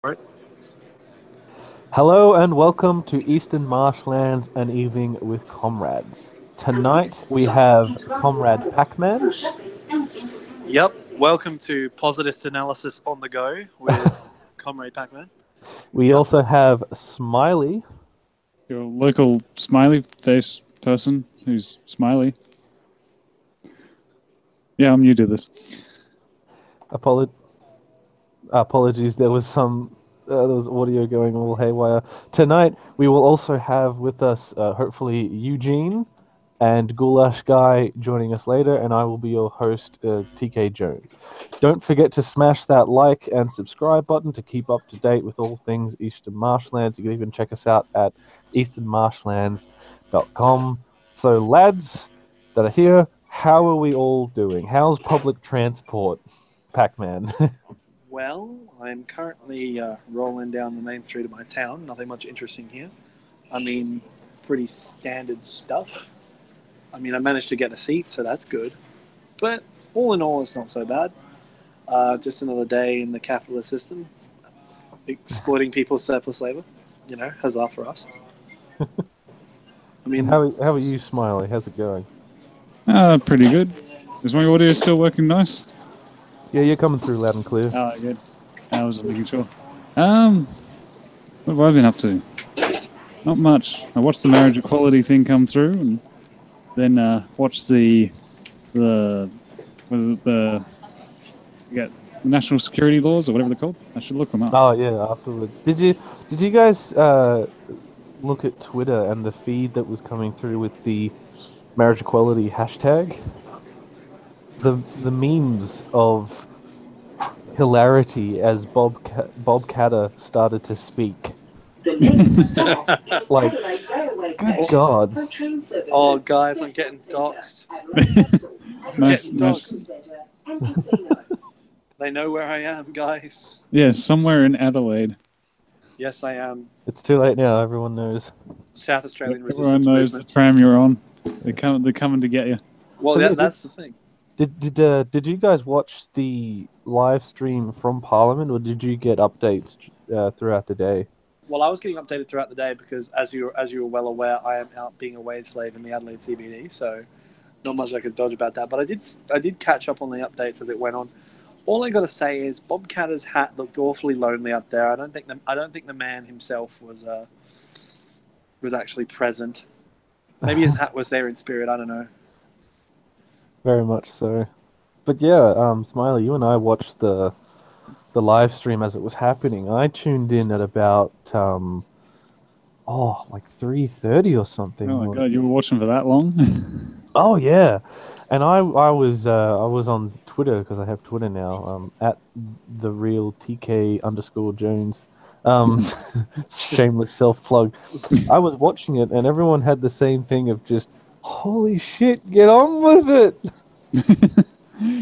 Right. Hello and welcome to Eastern Marshlands, an evening with Comrades. Tonight we have Comrade Pac-Man. Yep. Welcome to Positivist Analysis on the Go with Comrade Pac-Man. We Yep. also have Smiley. Your local smiley face person who's smiley. Yeah, I'm new to this. Apologies, there was audio going all haywire. Tonight we will also have with us, hopefully, Eugene and Goulash Guy joining us later, and I will be your host, TK Jones. Don't forget to smash that like and subscribe button to keep up to date with all things Eastern Marshlands. You can even check us out at easternmarshlands.com. So, lads that are here, how are we all doing? How's public transport, Pac-Man? Well, I'm currently rolling down the main street of my town. Nothing much interesting here. I mean, pretty standard stuff. I mean, I managed to get a seat, so that's good. But all in all, it's not so bad. Just another day in the capitalist system, exploiting people's surplus labor. Huzzah for us. I And mean, how are you, Smiley? How's it going? Pretty good. Is my audio still working nice? Yeah, you're coming through loud and clear. Oh, good. I was making sure. What have I been up to? Not much. I watched the marriage equality thing come through, and then watched the the national security laws or whatever they're called. I should look them up. Oh yeah, afterwards. Did you guys look at Twitter and the feed that was coming through with the marriage equality hashtag? The memes of hilarity as Bob Catter started to speak. Like, good God. oh, guys, I'm getting doxxed. Nice, Getting nice. doxxed. They know where I am, guys. Yeah, somewhere in Adelaide. Yes, I am. It's too late now, everyone knows. South Australian Everyone resistance knows the movement. tram you're on. They're coming to get you. Well, So, yeah, that's the thing. Did you guys watch the live stream from Parliament, or did you get updates throughout the day? Well, I was getting updated throughout the day because, as you were well aware, I am out being a wage slave in the Adelaide CBD, so not much I could dodge about that. But I did catch up on the updates as it went on. All I got to say is Bob Catter's hat looked awfully lonely up there. I don't think the man himself was actually present. Maybe his hat was there in spirit. I don't know. Very much so. But yeah, Smiley, you and I watched the live stream as it was happening. I tuned in at about like 3:30 or something. Oh my god, you were watching for that long? Oh yeah, and I was on Twitter because I have Twitter now. At the real TK_Jones. Shameless self plug. I was watching it, and everyone had the same thing of just, holy shit, get on with it.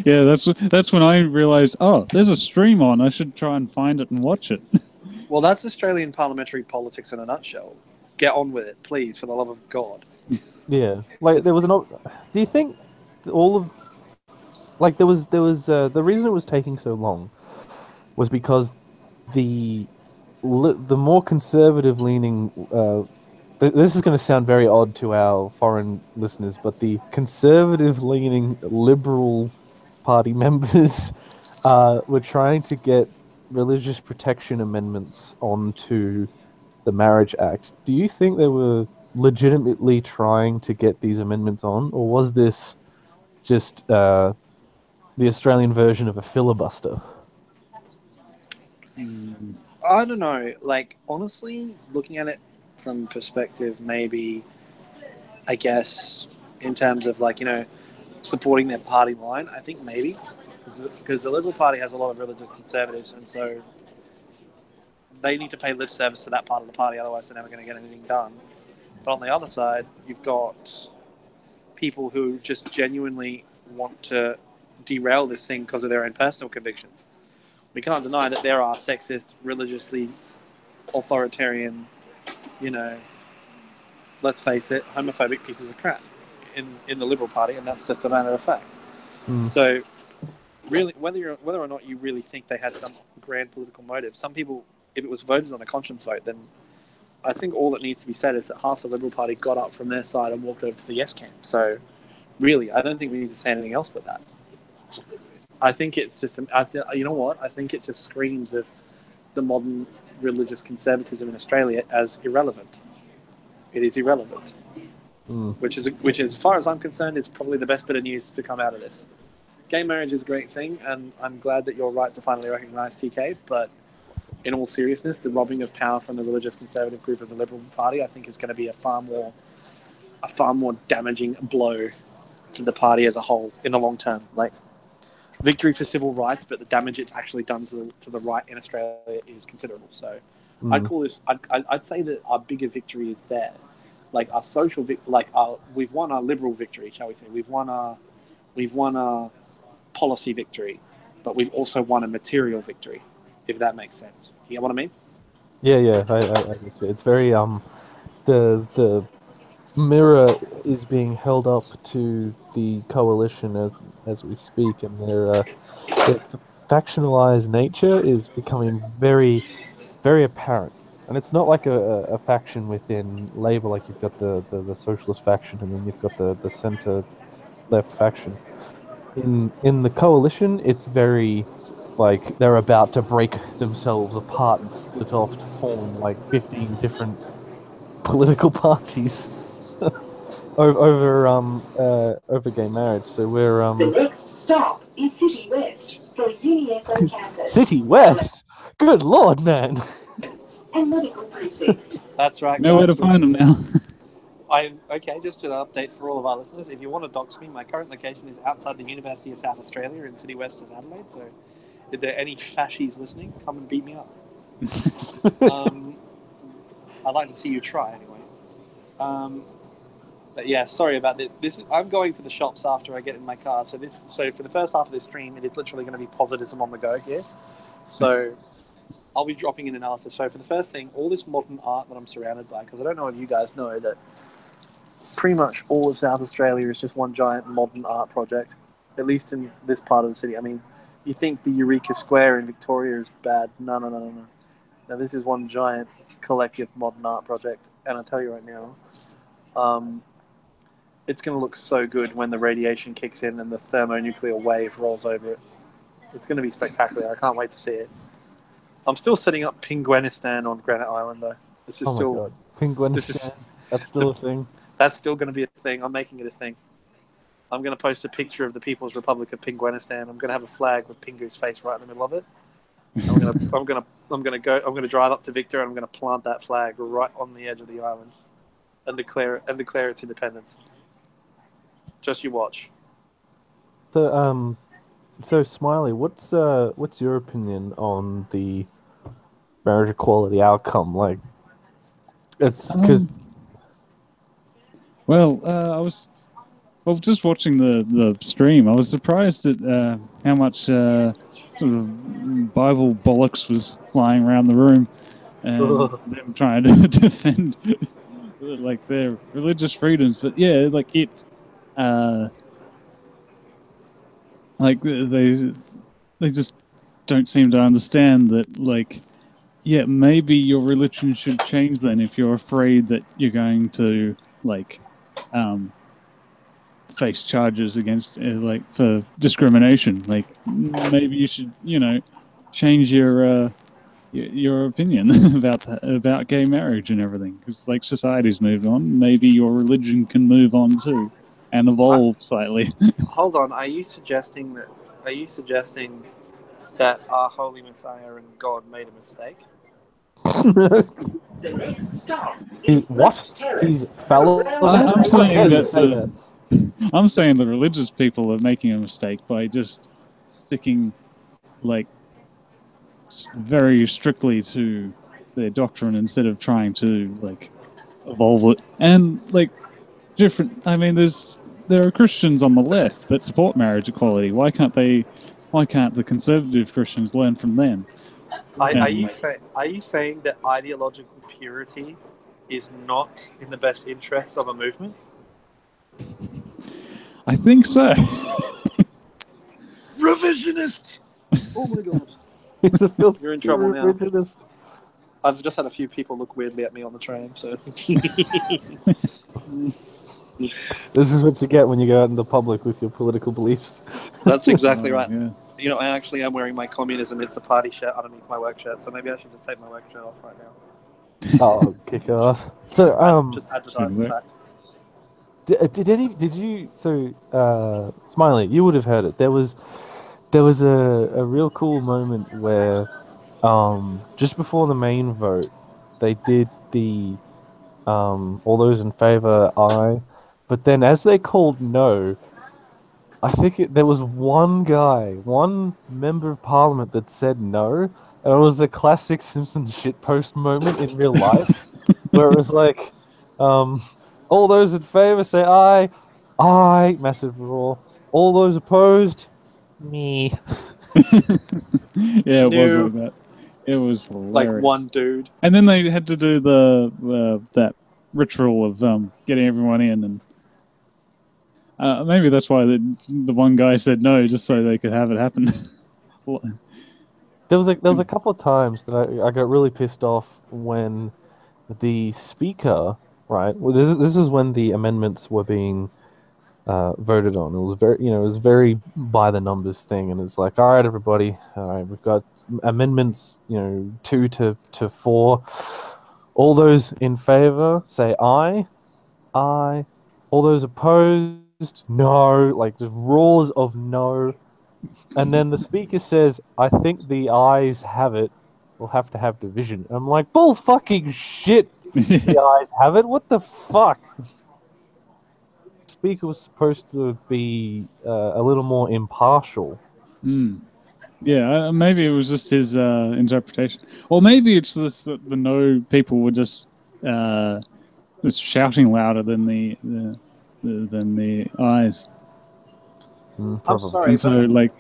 Yeah, that's when I realized, oh, there's a stream on. I should try and find it and watch it. Well, that's Australian parliamentary politics in a nutshell. Get on with it, please, for the love of God. Yeah, like there was an. Do you think all of like the reason it was taking so long was because the the more conservative leaning. This is going to sound very odd to our foreign listeners, but the conservative leaning Liberal Party members were trying to get religious protection amendments onto the Marriage Act. Do you think they were legitimately trying to get these amendments on, or was this just the Australian version of a filibuster? I don't know. Like, honestly, looking at it from perspective, maybe, I guess, in terms of, like, supporting their party line, I think maybe. Because the Liberal Party has a lot of religious conservatives, and so they need to pay lip service to that part of the party, otherwise they're never going to get anything done. But on the other side, you've got people who just genuinely want to derail this thing because of their own personal convictions. We can't deny that there are sexist, religiously authoritarian, you know, let's face it, homophobic pieces of crap in the Liberal Party, and that's just a matter of fact. Mm. So, really, whether or not you really think they had some grand political motive, some people if it was voted on a conscience vote, then I think all that needs to be said is that half the Liberal Party got up from their side and walked over to the yes camp. So, really, I don't think we need to say anything else but that. I think it's just, you know what? I think it just screams of the modern religious conservatism in Australia as irrelevant. It is irrelevant, which is, as far as I'm concerned, is probably the best bit of news to come out of this. Gay marriage is a great thing, and I'm glad that your rights are finally recognised, TK. But in all seriousness, the robbing of power from the religious conservative group of the Liberal Party, I think, is going to be a far more damaging blow to the party as a whole in the long term. Like, victory for civil rights, but the damage it's actually done to the right in Australia is considerable. So, I'd call this. I'd say that our bigger victory is there, like our social, we've won our liberal victory, shall we say? We've won our policy victory, but we've also won a material victory, if that makes sense. You get what I mean? Yeah. I it's very the mirror is being held up to the coalition as we speak, and their factionalized nature is becoming very, very apparent. And it's not like a faction within Labour, like you've got the socialist faction, and then you've got the centre left faction. In the coalition, it's very like they're about to break themselves apart and split off to form like 15 different political parties over gay marriage. So we're The next stop is City West for UniSO campus. City West. Good Lord, man. And medical precinct. That's right. Nowhere to guys. find them now. Okay, just an update for all of our listeners. If you want to dox me, my current location is outside the University of South Australia in City West of Adelaide. So, if there are any fashies listening, come and beat me up. I'd like to see you try anyway. But yeah, sorry about this. I'm going to the shops after I get in my car. So for the first half of this stream, it is literally going to be positivism on the go here. So I'll be dropping in analysis. So for the first thing, all this modern art that I'm surrounded by, because I don't know if you guys know that pretty much all of South Australia is just one giant modern art project, at least in this part of the city. I mean, you think the Eureka Square in Victoria is bad. No. Now, this is one giant collective modern art project. And I'll tell you right now, it's going to look so good when the radiation kicks in and the thermonuclear wave rolls over it. It's going to be spectacular. I can't wait to see it. I'm still setting up Penguinistan on Granite Island, though. This is still... God. Penguinistan. That's still a thing. That's still going to be a thing. I'm making it a thing. I'm going to post a picture of the People's Republic of Penguinistan. I'm going to have a flag with Pingu's face right in the middle of it. I'm going to drive up to Victor and I'm going to plant that flag right on the edge of the island and declare its independence. Just you watch. So Smiley, what's your opinion on the marriage equality outcome? Like, it's because. I was just watching the stream. I was surprised at how much sort of Bible bollocks was flying around the room, and them trying to defend like their religious freedoms. But yeah, like it, like they just don't seem to understand that. Like, yeah, maybe your religion should change then if you're afraid that you're going to like. Face charges against like for discrimination. Like maybe you should, change your opinion about gay marriage and everything, because like society's moved on. Maybe your religion can move on too and evolve slightly. Hold on, are you suggesting that our holy Messiah and God made a mistake? The next stop is What? He's fellow. I'm saying that. I'm saying the religious people are making a mistake by just sticking like very strictly to their doctrine instead of trying to like evolve it. And like different, I mean, there are Christians on the left that support marriage equality. Why can't the conservative Christians learn from them? Are you saying that ideological purity is not in the best interests of a movement? I think so. Revisionist! Oh my god. He's a filthy You're in trouble now. revisionist. I've just had a few people look weirdly at me on the tram, so. This is what you get when you go out in the public with your political beliefs. That's exactly Oh, right. yeah. You know, I actually am wearing my communism it's a party shirt underneath my work shirt, so maybe I should just take my work shirt off right now. Oh, kick ass. So, Just advertise the work. fact. did you Smiley, you would have heard it. There was a real cool moment where just before the main vote they did the all those in favor aye, but then as they called no, I think there was one member of parliament that said no, and it was a classic Simpsons shitpost moment in real life, where it was like, um, all those in favor say aye, aye, massive roar. All those opposed, me. Yeah, it was No. like that. It was Like hilarious. one dude. And then they had to do the that ritual of getting everyone in, and maybe that's why the one guy said no, just so they could have it happen. There was a couple of times that I got really pissed off when the speaker, right? Well, this is when the amendments were being voted on. It was it was very by the numbers thing, and it's like, all right, everybody, all right, we've got amendments, 2 to 4. All those in favor say aye, aye. All those opposed, no. Like just roars of no. And then the speaker says, I think the ayes have it. We'll have to have division. I'm like, bull fucking shit. The ayes have it. What the fuck? Speaker was supposed to be a little more impartial. Yeah, maybe it was just his interpretation, or maybe it's just that the no people were just shouting louder than the eyes. I'm Probably. sorry, And so, like,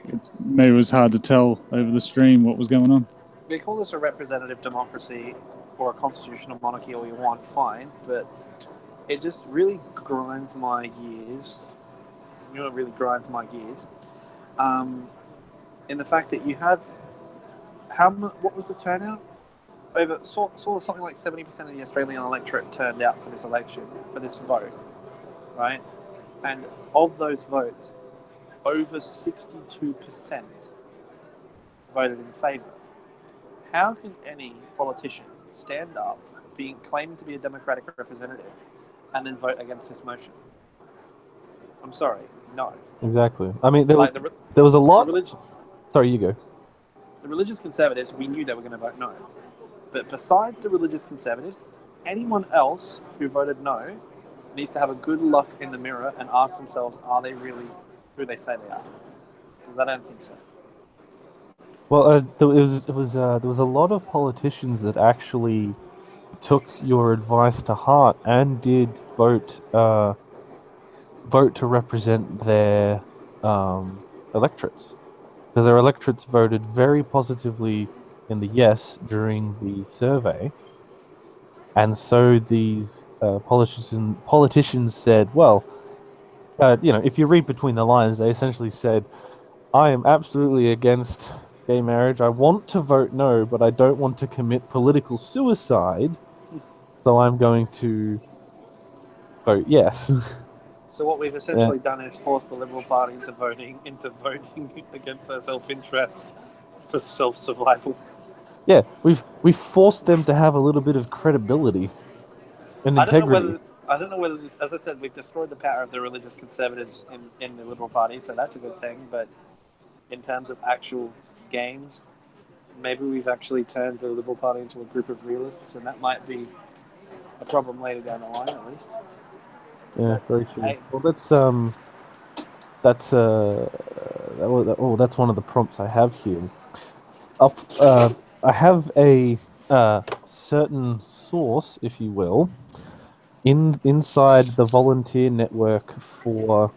maybe it was hard to tell over the stream what was going on. we call this a representative democracy or a constitutional monarchy all you want, fine, but it just really grinds my gears. You know, it really grinds my gears. In the fact that you have what was the turnout? Over saw something like 70% of the Australian electorate turned out for this election, for this vote, right? And of those votes, over 62% voted in favour. How can any politician stand up, being claiming to be a democratic representative, and then vote against this motion? I'm sorry, no. Exactly. I mean, there Like was a lot. religion. Sorry, you go. The religious conservatives, we knew they were going to vote no. But besides the religious conservatives, anyone else who voted no needs to have a good look in the mirror and ask themselves, are they really who they say they are? Because I don't think so. Well, there was a lot of politicians that actually took your advice to heart and did vote to represent their electorates, because their electorates voted very positively in the yes during the survey, and so these politicians said, well, if you read between the lines, they essentially said, I am absolutely against gay marriage. I want to vote no, but I don't want to commit political suicide, so I'm going to vote yes. So what we've essentially done is force the Liberal Party into voting against their self-interest for self-survival. Yeah, we've forced them to have a little bit of credibility and integrity. I don't know whether this, as I said, we've destroyed the power of the religious conservatives in the Liberal Party, so that's a good thing. But in terms of actual gains, maybe we've actually turned the Liberal Party into a group of realists, and that might be a problem later down the line, at least. Yeah, very true. Hey. Well, that's that's one of the prompts I have here. I have a certain source, if you will, inside the volunteer network for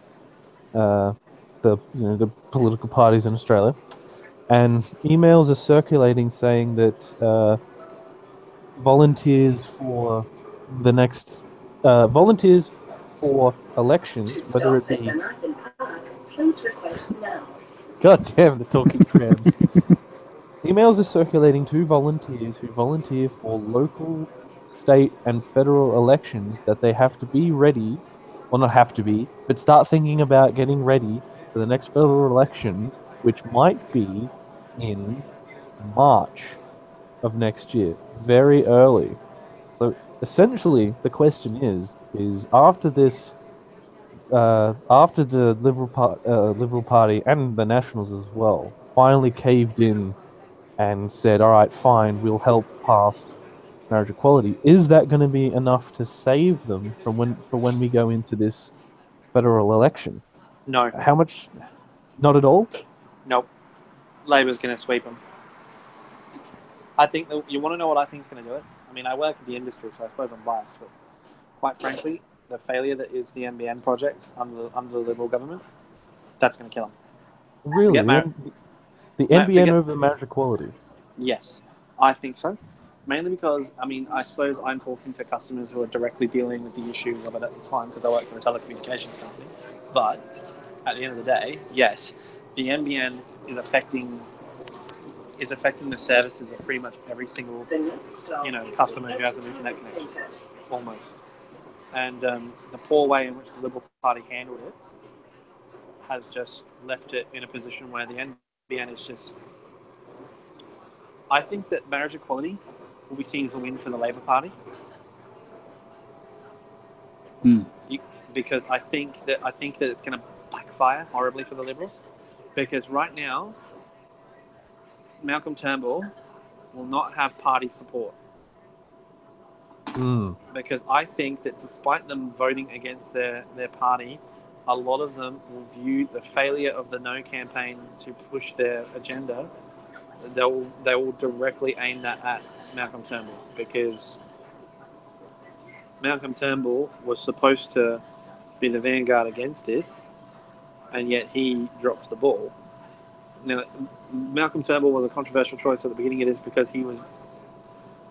the political parties in Australia, and emails are circulating saying that volunteers for the next volunteers for elections, whether it be Please request now. God damn the talking trams. Emails are circulating to volunteers who volunteer for local, state, and federal elections that they have to be ready, well, not have to be, but start thinking about getting ready for the next federal election, which might be in March of next year, very early. So essentially, the question is after this, after the Liberal Party and the Nationals as well finally caved in and said, "All right, fine, we'll help pass marriage equality." Is that going to be enough to save them from when we go into this federal election? No, How much? Not at all. nope. Labor's going to sweep them. I think that you want to know what I think is going to do it. I mean, I work in the industry, so I suppose I'm biased, but quite frankly, the failure that is the NBN project under the Liberal government, that's going to kill them. Really, Forget mar- the NBN forget. over marriage equality. Yes, I think so. Mainly because, I mean, I suppose I'm talking to customers who are directly dealing with the issue of it at the time because I work for a telecommunications company. But at the end of the day, yes, the NBN is affecting the services of pretty much every single customer who has an internet connection, almost. And the poor way in which the Liberal Party handled it has just left it in a position where the NBN is just. I think that marriage equality will be seen as a win for the Labor Party. Because I think that it's going to backfire horribly for the Liberals. Because right now, Malcolm Turnbull will not have party support. Because I think that despite them voting against their party, a lot of them will view the failure of the No campaign to push their agenda. They will directly aim that at Malcolm Turnbull, because Malcolm Turnbull was supposed to be the vanguard against this, and yet he dropped the ball. Now, Malcolm Turnbull was a controversial choice at the beginning of this because he was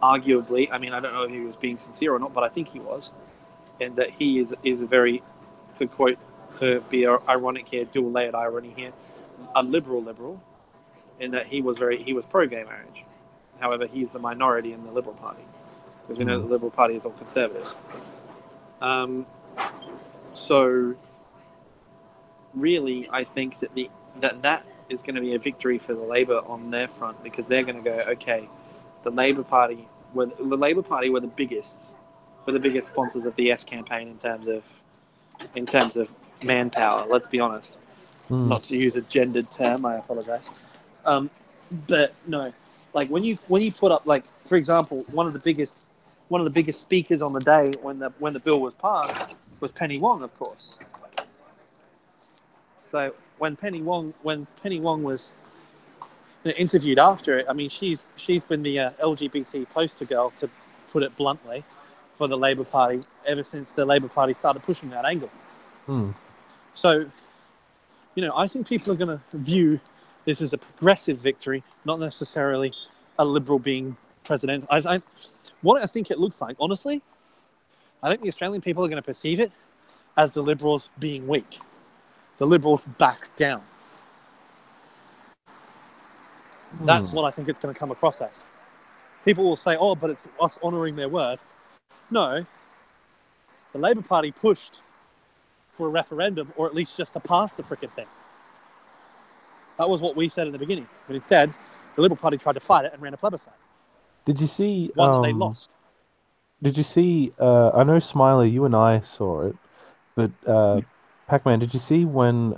arguably, I mean, I don't know if he was being sincere or not, but I think he was, and that he is a very, to be ironic here, dual layered irony here, a liberal, in that he was pro-gay marriage. However, he's the minority in the Liberal Party, because we know the Liberal Party is all conservatives. So really, I think that is going to be a victory for the Labor on their front, because they're going to go, okay, the Labor Party were the biggest sponsors of the Yes campaign in terms of manpower. Let's be honest. Not to use a gendered term, I apologize. But no, like when you put up, like, for example, one of the biggest speakers on the day when the bill was passed was Penny Wong, of course. So when Penny Wong was interviewed after it, I mean, she's been the LGBT poster girl, to put it bluntly, for the Labor Party ever since the Labor Party started pushing that angle. So, I think people are going to view this as a progressive victory, not necessarily a Liberal being president. What I think it looks like, honestly, I think the Australian people are going to perceive it as the Liberals being weak. The Liberals back down. That's what I think it's going to come across as. People will say, oh, but it's us honouring their word. No. The Labor Party pushed for a referendum, or at least just to pass the frickin' thing. That was what we said in the beginning. But instead, the Liberal Party tried to fight it and ran a plebiscite. Did you see one that they lost? Did you see? I know, Smiley, you and I saw it, but Pac-Man, did you see when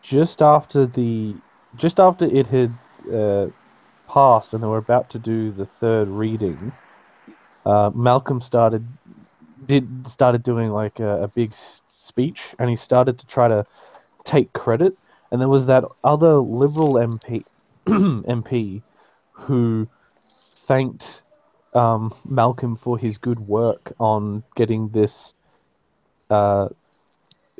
just after it had passed and they were about to do the third reading, Malcolm started doing like a big speech, and he started to try to take credit, and there was that other Liberal MP who thanked Malcolm for his good work on getting this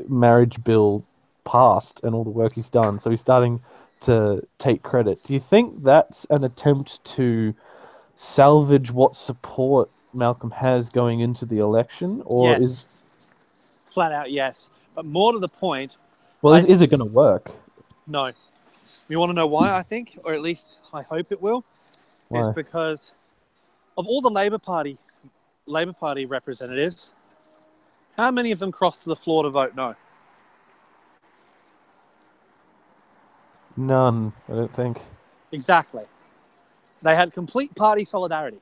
marriage bill passed and all the work he's done. So he's starting to take credit. Do you think that's an attempt to salvage what support Malcolm has going into the election, or yes. Flat out yes. But more to the point, is it going to work? No. You want to know why? I think, or at least I hope it will. Why? Is because of all the Labour Party representatives, how many of them crossed to the floor to vote no? None, I don't think. Exactly. They had complete party solidarity.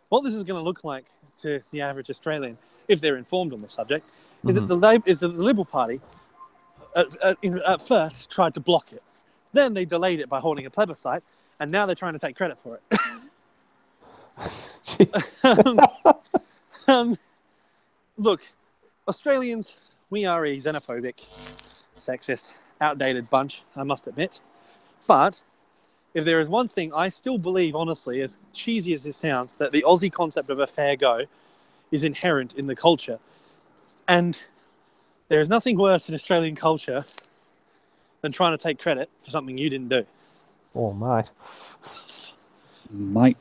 What this is going to look like to the average Australian, if they're informed on the subject, is that the Liberal Party at first tried to block it. Then they delayed it by holding a plebiscite, and now they're trying to take credit for it. Look, Australians, we are a xenophobic, sexist, outdated bunch, I must admit. But if there is one thing I still believe, honestly, as cheesy as this sounds, that the Aussie concept of a fair go is inherent in the culture. And there is nothing worse in Australian culture than trying to take credit for something you didn't do. Oh, mate. Mate.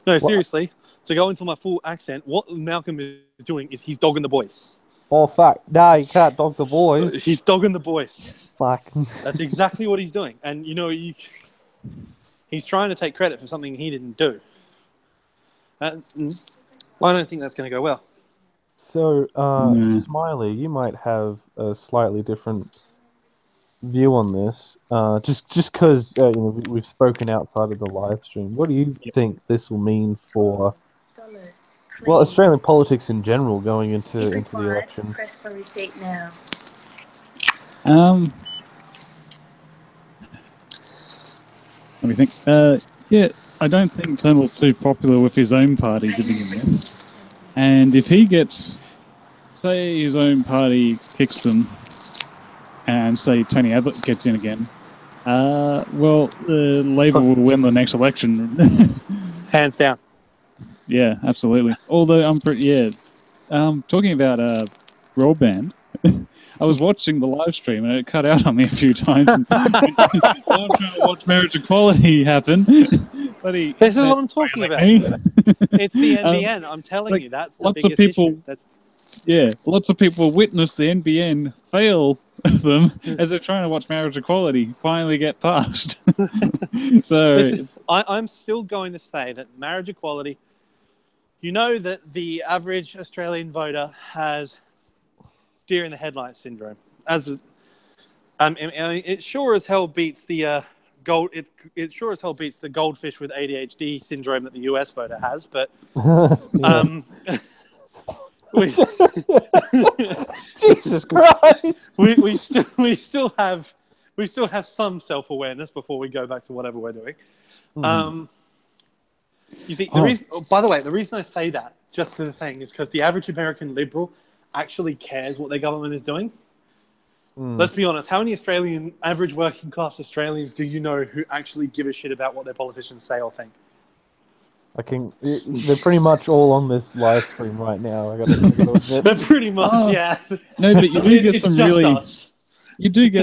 No, seriously, to go into my full accent, what Malcolm is doing is he's dogging the boys. Oh, fuck. No, you can't dog the boys. He's dogging the boys. Fuck. That's exactly what he's doing. And, he's trying to take credit for something he didn't do. I don't think that's going to go well. So, Smiley, you might have a slightly different view on this. Just because we've spoken outside of the live stream. What do you think this will mean for, well, Australian politics in general going into the election? Press for receipt now. Let me think. Yeah, I don't think Turnbull's too popular with his own party to begin with. And if he gets, say, his own party kicks them, and say Tony Abbott gets in again, Labour will win the next election. Hands down. Yeah, absolutely. Although talking about broadband, I was watching the live stream and it cut out on me a few times. I'm trying to watch marriage equality happen. This is what I'm talking about. It's the NBN. I'm telling you, that's the biggest issue. Lots of people witness the NBN fail them as they're trying to watch marriage equality finally get passed. I'm still going to say that marriage equality, that the average Australian voter has deer in the headlights syndrome. It sure as hell beats the It sure as hell beats the goldfish with ADHD syndrome that the US voter has. But Jesus Christ! we still have some self-awareness before we go back to whatever we're doing. You see, by the way, the reason I say that, just for the thing, is because the average American liberal actually cares what their government is doing. Let's be honest. How many average working class Australians do you know who actually give a shit about what their politicians say or think? They're pretty much all on this live stream right now. I gotta admit. They're pretty much, yeah. No, but you do get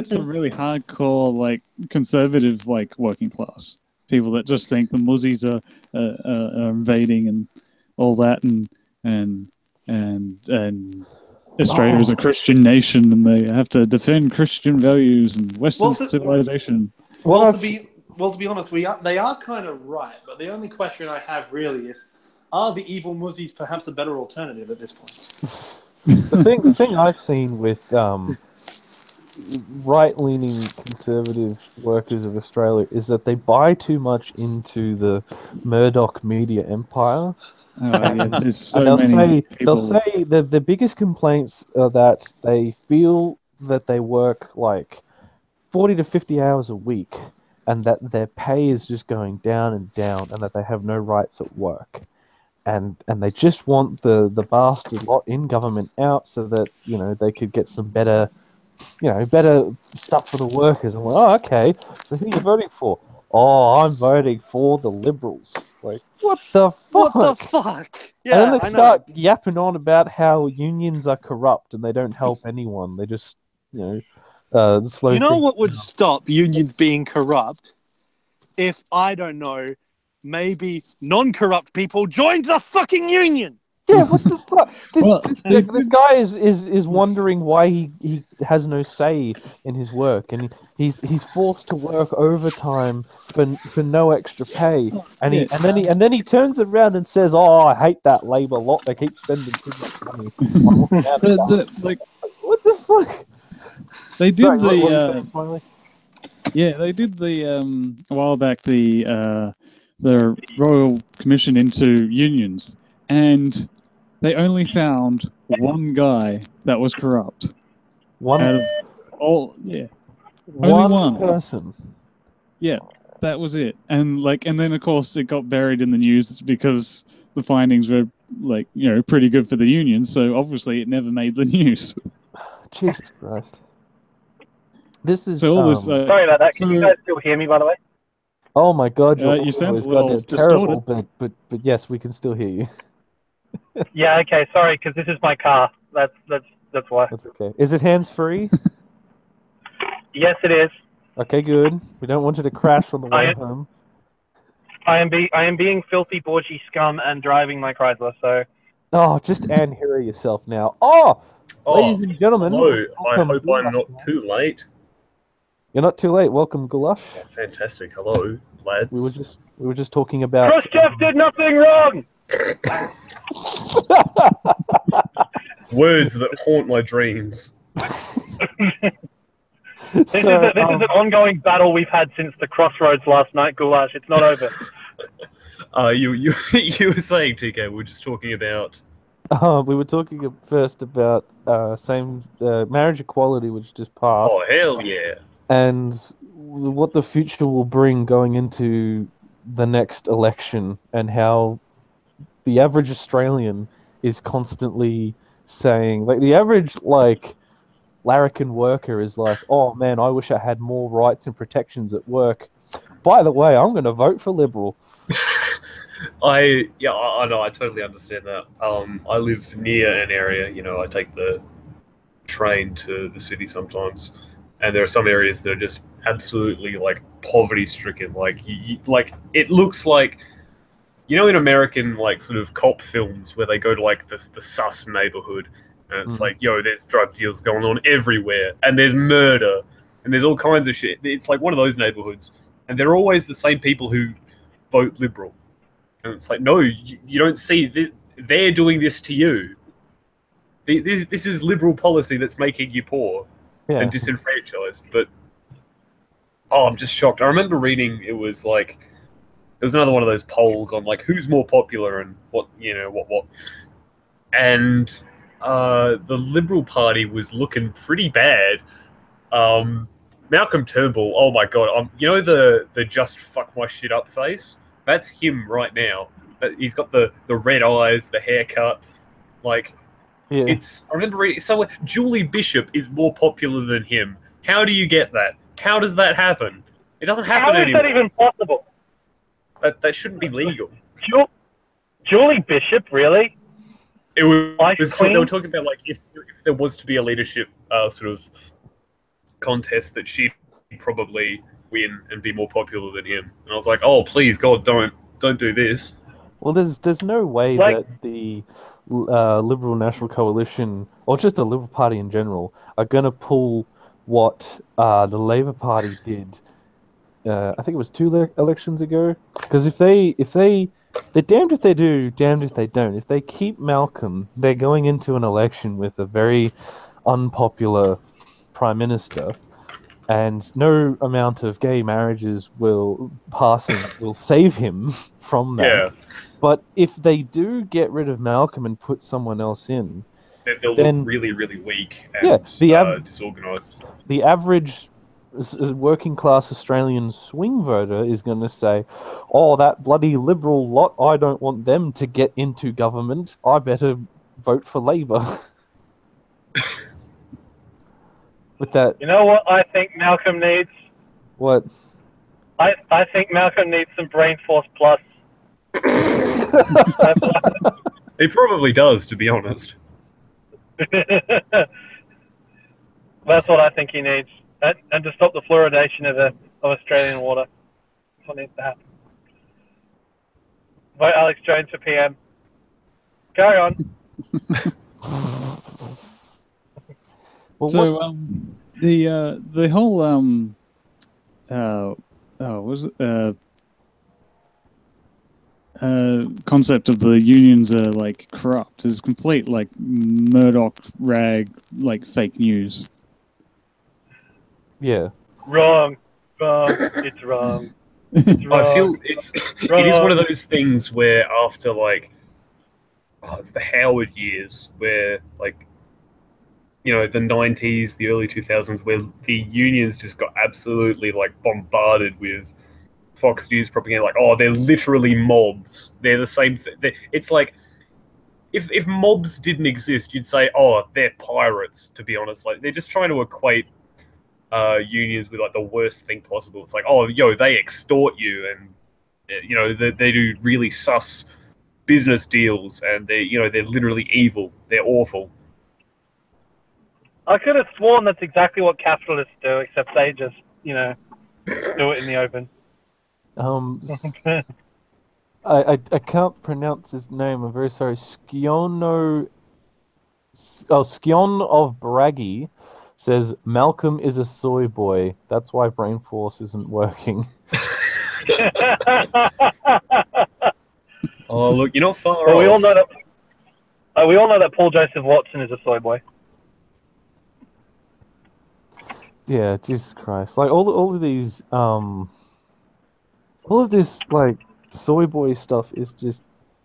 some really hardcore, like conservative, like working class people that just think the Muzzies are invading and all that, and Australia is a Christian nation and they have to defend Christian values and Western civilization. To be honest, they are kind of right, but the only question I have really is, are the evil Muzzies perhaps a better alternative at this point? The thing I've seen with right-leaning conservative workers of Australia is that they buy too much into the Murdoch media empire. They'll say the biggest complaints are that they feel that they work like 40 to 50 hours a week and that their pay is just going down and down and that they have no rights at work. And they just want the bastard lot in government out so that, they could get some better stuff for the workers. I'm like, okay, so who are you voting for? Oh, I'm voting for the Liberals. Like, what the fuck? What the fuck? Yeah, and then they start yapping on about how unions are corrupt and they don't help anyone. They just, slow. You know what would stop unions being corrupt? If, I don't know, maybe non-corrupt people joined the fucking union. Yeah, what the fuck? Well, they This did- guy is wondering why he has no say in his work, and he's forced to work overtime for no extra pay, and Yeah. then he turns around and says, "Oh, I hate that Labour lot. They keep spending too much money on looking out of like What the fuck?" they did Sorry, the what were you saying, Smiley? yeah, they did the a while back the Royal Commission into unions, and they only found one guy that was corrupt One out of all. Yeah, only one. person. Yeah, that was it. And then of course it got buried in the news because the findings were pretty good for the union. So obviously it never made the news. Jesus Christ. This is So all this. Sorry about that. Can you guys still hear me, by the way? Oh my God, your You audio sound is a little goddamn terrible, distorted. but yes, we can still hear you. Yeah. Okay. Sorry, because this is my car. That's why. That's okay. Is it hands free? Yes, it is. Okay, good. We don't want you to crash on the way home. I am being filthy, borgy scum and driving my Chrysler. So Oh, just hear yourself now. Oh, ladies and gentlemen. Hello. I welcome hope I'm Goulash not tonight. too late. You're not too late. Welcome, Goulash. Oh, fantastic. Hello, lads. We were just talking about. Khrushchev did nothing wrong. Words that haunt my dreams. This is an ongoing battle we've had since the crossroads last night, Goulash. It's not over. You were saying, TK, we were just talking about... we were talking first about same marriage equality, which just passed. Oh, hell yeah. And what the future will bring going into the next election, and how the average Australian is constantly saying, like, the average, like, larrikin worker is like, oh man, I wish I had more rights and protections at work. By the way, I'm going to vote for Liberal. I know, I totally understand that. I live near an area, I take the train to the city sometimes, and there are some areas that are just absolutely, like, poverty-stricken. Like, it looks like, in American, like, sort of cop films where they go to, like, the sus neighborhood, and it's like, there's drug deals going on everywhere, and there's murder, and there's all kinds of shit. It's like one of those neighborhoods, and they're always the same people who vote Liberal. And it's like, no, you don't see, they're doing this to you. This is Liberal policy that's making you poor and disenfranchised. But, I'm just shocked. I remember reading, it was another one of those polls on, like, who's more popular and what. And the Liberal Party was looking pretty bad. Malcolm Turnbull, oh my God, the just fuck my shit up face? That's him right now. He's got the red eyes, the haircut. Like, I remember reading somewhere, Julie Bishop is more popular than him. How do you get that? How does that happen? It doesn't happen anymore. How is that even possible? That shouldn't be legal. Julie Bishop, really? They were talking about, like, if there was to be a leadership sort of contest, that she'd probably win and be more popular than him. And I was like, oh, please, God, don't do this. Well, there's no way that the Liberal National Coalition, or just the Liberal Party in general, are going to pull what the Labour Party did. I think it was 2 elections ago. Because if they're damned if they do, damned if they don't. If they keep Malcolm, they're going into an election with a very unpopular Prime Minister, and no amount of gay marriages will save him from that. Yeah. But if they do get rid of Malcolm and put someone else in, they'll look really, really weak and disorganized. The average working class Australian swing voter is going to say, oh, that bloody Liberal lot, I don't want them to get into government. I better vote for Labour. With that, you know what I think Malcolm needs? What? I think Malcolm needs some Brain Force Plus. He probably does, to be honest. That's what I think he needs, and to stop the fluoridation of Australian water. That's what needs to happen. Vote Alex Jones for PM. Carry on. Well, So the whole was it concept of the unions are like corrupt is complete like Murdoch rag like fake news. yeah. Wrong. It's wrong. It's wrong. I feel it is one of those things where after like it's the Howard years where like the 90s, the early 2000s, where the unions just got absolutely like bombarded with Fox News propaganda, like, oh, they're literally mobs. They're the same thing. It's like if mobs didn't exist, you'd say, oh, they're pirates. To be honest, like they're just trying to equate unions with like the worst thing possible. It's like, oh, they extort you, and they do really sus business deals, and they're literally evil. They're awful. I could have sworn that's exactly what capitalists do, except they just, do it in the open. I can't pronounce his name. I'm very sorry. Skion of Braggy says Malcolm is a soy boy. That's why Brain Force isn't working. Oh, look, you're not far Well, off. we all know that Paul Joseph Watson is a soy boy. Yeah, Jesus Christ! Like all of these, all of this like soy boy stuff is just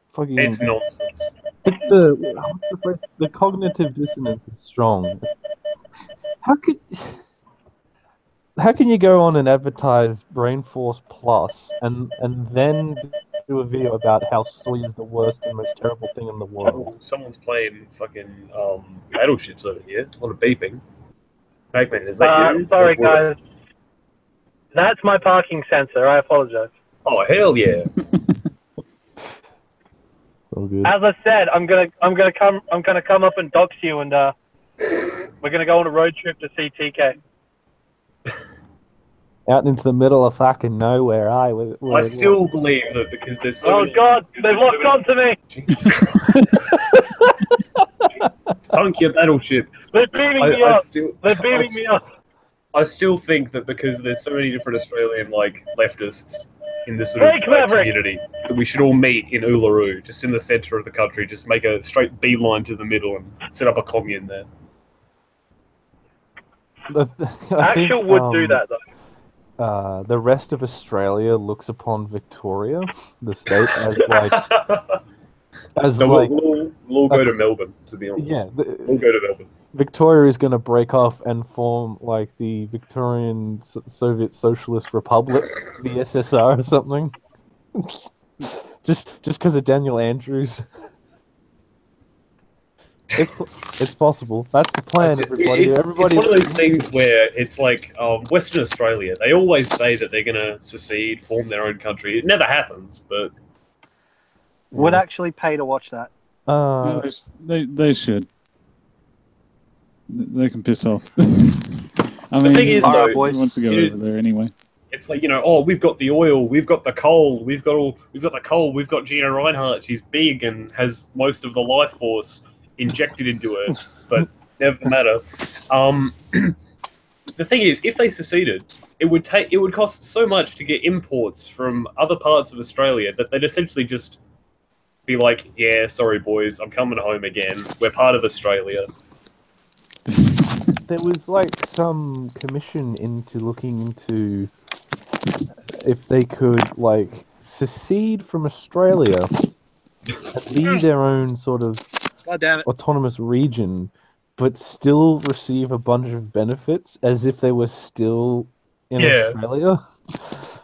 fucking. It's nonsense. What's the phrase? The cognitive dissonance is strong. How can you go on and advertise Brain Force Plus and then do a video about how soy is the worst and most terrible thing in the world? Oh, someone's playing fucking battleships over here. A lot of beeping. Pac-Man, is that you? Sorry, guys. That's my parking sensor. I apologize. Oh, hell yeah! All good. As I said, I'm gonna come up and dox you, and we're gonna go on a road trip to see TK. Out into the middle of fucking nowhere, I still believe that because there's so Oh many... God, they've locked onto me! Jesus Christ. Sunk your battleship. They're beaming me up! They're I beaming me up! I still think that because there's so many different Australian like leftists in this sort of community, that we should all meet in Uluru, just in the centre of the country, just make a straight beeline to the middle and set up a commune there. Actual would do that though. The rest of Australia looks upon Victoria, the state, as like we'll all go to Melbourne, to be honest. Yeah, we'll go to Melbourne. Victoria is going to break off and form like the Victorian Soviet Socialist Republic, the SSR or something. just because of Daniel Andrews. It's possible. That's the plan, everybody. It's one of those things where it's like Western Australia. They always say that they're going to secede, form their own country. It never happens, but... Would actually pay to watch that. They should. They can piss off. I the mean, thing is, though, he wants to go over there anyway. It's like, we've got the oil, we've got the coal, we've got the coal, we've got Gina Reinhardt. She's big and has most of the life force injected into her, but never matter. The thing is, if they seceded, it would cost so much to get imports from other parts of Australia that they'd essentially just be like, yeah, sorry boys, I'm coming home again. We're part of Australia. There was like some commission into looking into if they could like secede from Australia and be their own sort of autonomous region, but still receive a bunch of benefits as if they were still in Australia.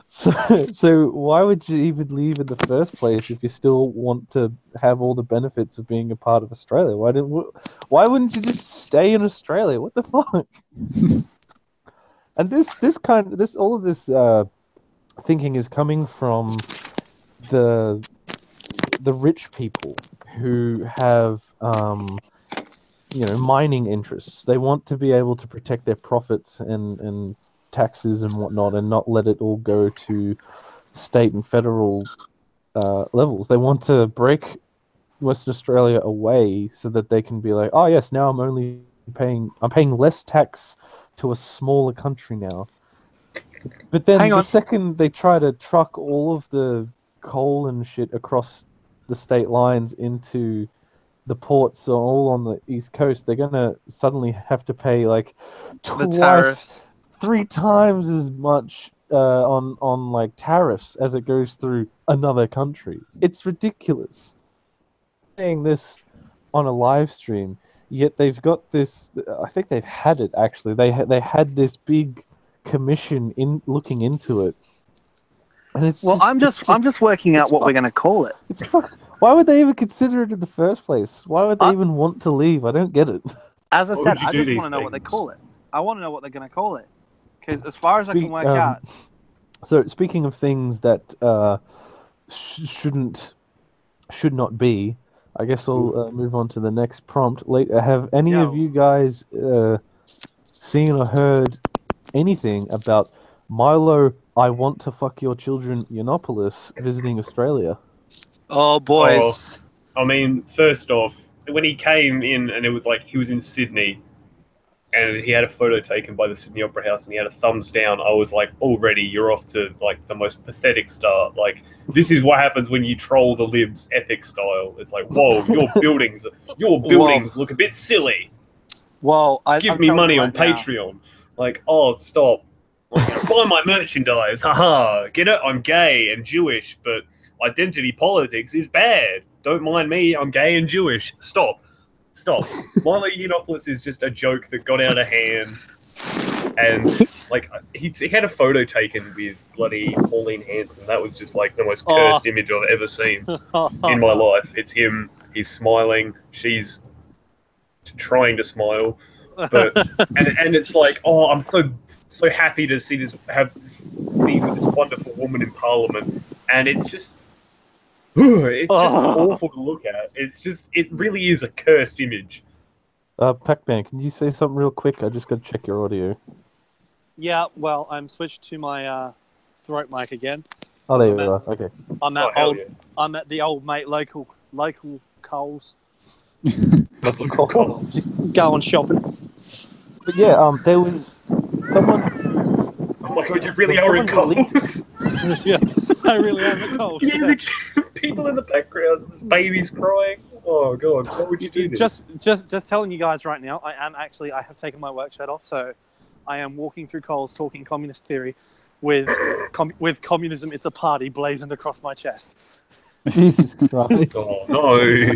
So why would you even leave in the first place if you still want to have all the benefits of being a part of Australia? Why wouldn't you just stay in Australia? What the fuck? And all of this thinking is coming from the rich people who have mining interests. They want to be able to protect their profits and taxes and whatnot, and not let it all go to state and federal levels. They want to break Western Australia away so that they can be like, oh yes, now I'm paying less tax to a smaller country now. But then Hang the on. second they try to truck all of the coal and shit across the state lines into the ports all on the east coast, they're gonna suddenly have to pay like The twice, tariffs. 3 times as much on like tariffs as it goes through another country. It's ridiculous. Saying this on a live stream, yet they've got this. I think they've had it actually. They had this big commission in looking into it, and it's Well, I'm just working out it's what we're fucked. going to call it. It's fucked. Why would they even consider it in the first place? Why would they even want to leave? I don't get it. As I Why said, would you I do just these want to know what they things? call it. I want to know what they're going to call it. Because as far as I can work out, So speaking of things that should not be, I guess I'll move on to the next prompt. Have any of you guys seen or heard anything about Milo, I want to fuck your children, Yiannopoulos, visiting Australia? oh boys, I mean, first off, when he came in and it was like he was in Sydney and he had a photo taken by the Sydney Opera House and he had a thumbs down, I was like, already you're off to like the most pathetic start. Like, this is what happens when you troll the libs epic style. It's like, whoa, your buildings look a bit silly. Well, Give me money on Patreon. Like, oh, stop. Like, buy my merchandise. Haha. Get it? I'm gay and Jewish, but identity politics is bad. Don't mind me. I'm gay and Jewish. Stop. Milo Yiannopoulos is just a joke that got out of hand. And, like, he had a photo taken with bloody Pauline Hanson. That was just, like, the most cursed image I've ever seen in my life. It's him. He's smiling. She's trying to smile. But and it's like, oh, I'm so happy to see this be with this wonderful woman in Parliament. And it's just awful to look at. It really is a cursed image. Pac-Man, can you say something real quick? I just got to check your audio. Yeah, well, I'm switched to my throat mic again. Oh, there you are. Okay. I'm at the old mate local Coles. Local Coles. Going shopping. But yeah, there was someone. Oh my god, you really are in Coles. Yeah, I really am at Coles. Yeah, the people in the background, this baby's crying. Oh god, why would you do this? Just telling you guys right now, I have taken my work shirt off, so I am walking through Coles talking communist theory with communism, it's a party blazoned across my chest. Jesus Christ. Oh no.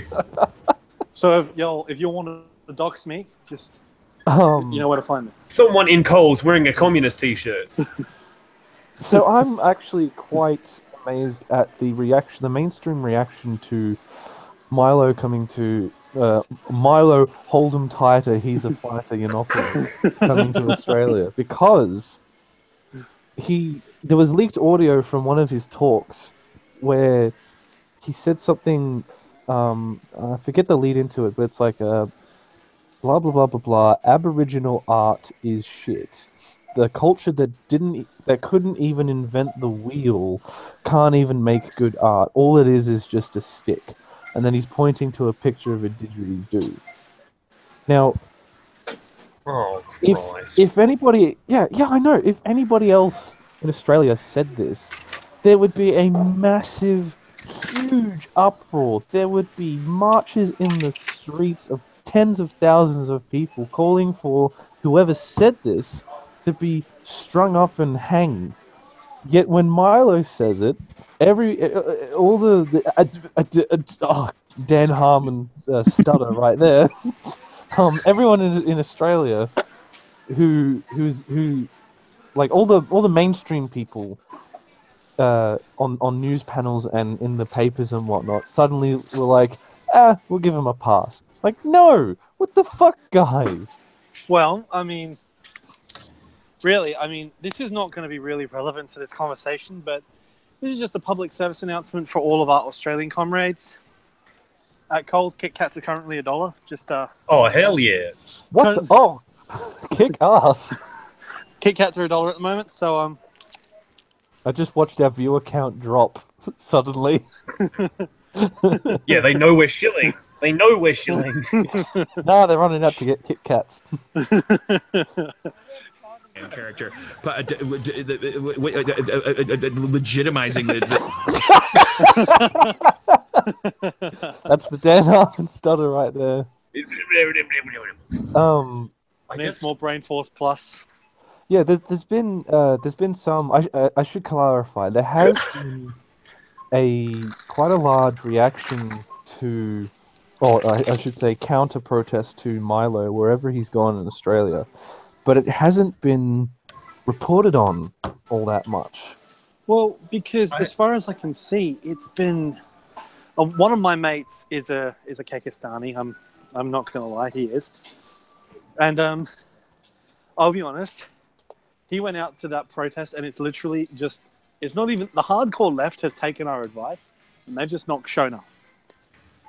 So if you want to dox me, just you know where to find me. Someone in Coles wearing a communist t-shirt. So I'm actually quite amazed at the mainstream reaction to Milo coming to Milo, hold him tighter, he's a fighter, Yiannopoulos, coming to Australia, because there was leaked audio from one of his talks where he said something, I forget the lead into it, but it's like blah blah blah blah blah, Aboriginal art is shit. The culture that couldn't even invent the wheel can't even make good art. All it is just a stick. And then he's pointing to a picture of a didgeridoo. Now, if anybody, I know, if anybody else in Australia said this, there would be a massive, huge uproar. There would be marches in the streets of tens of thousands of people calling for whoever said this to be strung up and hanged. Yet when Milo says it, Dan Harmon stutter right there. Everyone in Australia who's like all the mainstream people on news panels and in the papers and whatnot suddenly were like, we'll give him a pass. Like, no, what the fuck, guys? Well, I mean, really, this is not going to be really relevant to this conversation, but this is just a public service announcement for all of our Australian comrades. At Coles, Kit Kats are currently $1. Just oh hell yeah! What? Kick ass! Kit Kats are $1 at the moment, so I just watched our viewer count drop suddenly. Yeah, they know we're shilling. They know we're shilling. Nah, they're running out to get Kit Kats. Character, but legitimizing the That's the Dan Harmon stutter right there. I Needs guess more Brain Force Plus. Yeah, there's been some. I should clarify. There has been quite a large reaction to, or I should say, counter protest to Milo wherever he's gone in Australia, but it hasn't been reported on all that much. Well, because as far as I can see, it's been one of my mates is a Kekistani. I'm not gonna lie, he is, and I'll be honest. He went out to that protest, and it's literally just. It's not even the hardcore left has taken our advice, and they've just not shown up.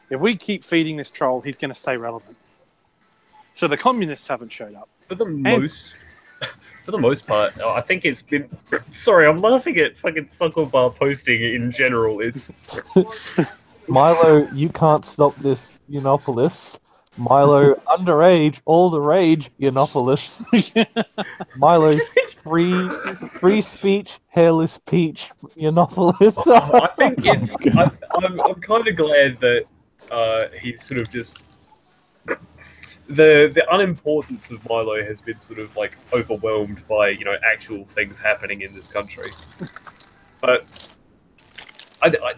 If we keep feeding this troll, he's going to stay relevant. So the communists haven't showed up. for the most part, I think it's been. Sorry, I'm laughing at fucking Suckle Bar posting in general. It's Milo, you can't stop this, Uniopolis. Milo, underage, all the rage, Uniopolis. Milo, free speech, hairless peach, Uniopolis. I think it's. I'm kind of glad that he's sort of just. The unimportance of Milo has been sort of like overwhelmed by actual things happening in this country, but I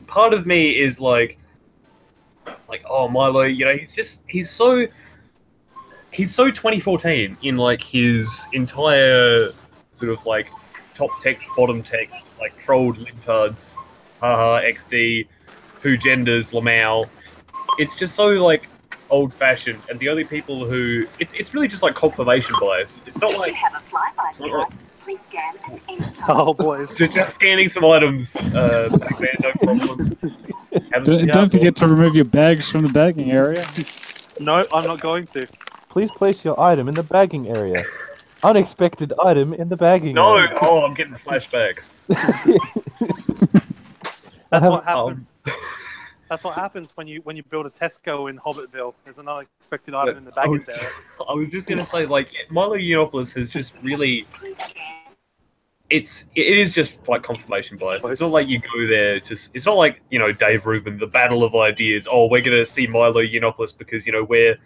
part of me is like oh Milo, he's so 2014 in like his entire sort of like top text bottom text like trolled libtards, haha XD, who genders Lamau. It's just so like old-fashioned, and the only people who it's really just like confirmation bias. It's not like Oh boys, just scanning some items. Back there, no problem. Don't forget to remove your bags from the bagging area. No, I'm not going to. Please place your item in the bagging area. Unexpected item in the bagging No, area. oh, I'm getting flashbacks. That's what happened. That's what happens when you build a Tesco in Hobbitville. There's an unexpected item in the baggage area. I was just gonna say, like, Milo Yiannopoulos has just really. It is just like confirmation bias. It's not like you go there to. It's not like Dave Rubin, the battle of ideas. Oh, we're gonna see Milo Yiannopoulos because we're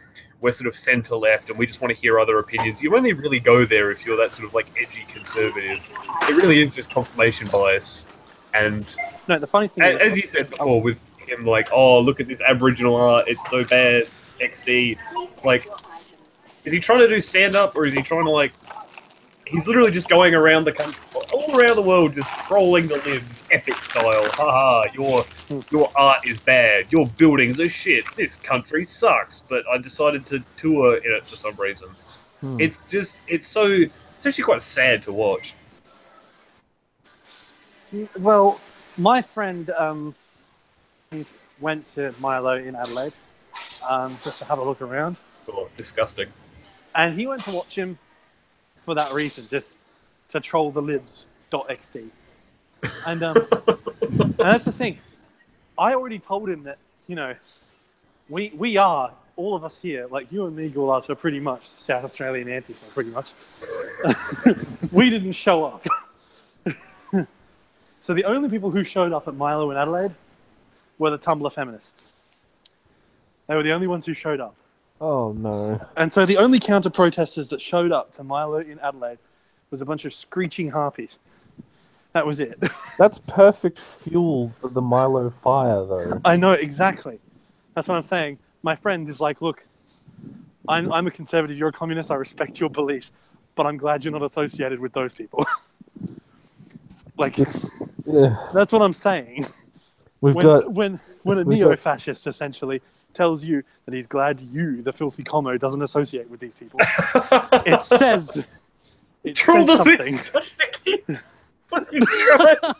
sort of centre left and we just want to hear other opinions. You only really go there if you're that sort of like edgy conservative. It really is just confirmation bias. And no, the funny thing is, as you said before, with him like, oh, look at this Aboriginal art, it's so bad, XD. Like, is he trying to do stand-up or is he trying to like? He's literally just going around the country, all around the world, just trolling the libs, epic style. Haha, your art is bad. Your buildings are shit. This country sucks. But I decided to tour in it for some reason. It's actually quite sad to watch. Well, my friend went to Milo in Adelaide just to have a look around. Oh, disgusting. And he went to watch him for that reason, just to troll the libs.xd. And that's the thing. I already told him that, we are, all of us here, like you and me, Gulata, are pretty much South Australian Antifa, pretty much. We didn't show up. So the only people who showed up at Milo in Adelaide were the Tumblr feminists. They were the only ones who showed up. Oh, no. And so the only counter-protesters that showed up to Milo in Adelaide was a bunch of screeching harpies. That was it. That's perfect fuel for the Milo fire, though. I know, exactly. That's what I'm saying. My friend is like, look, I'm a conservative, you're a communist, I respect your beliefs, but I'm glad you're not associated with those people. Like, Yeah. that's what I'm saying. When a neo-fascist, essentially, tells you that he's glad you, the filthy commo, doesn't associate with these people. It says something.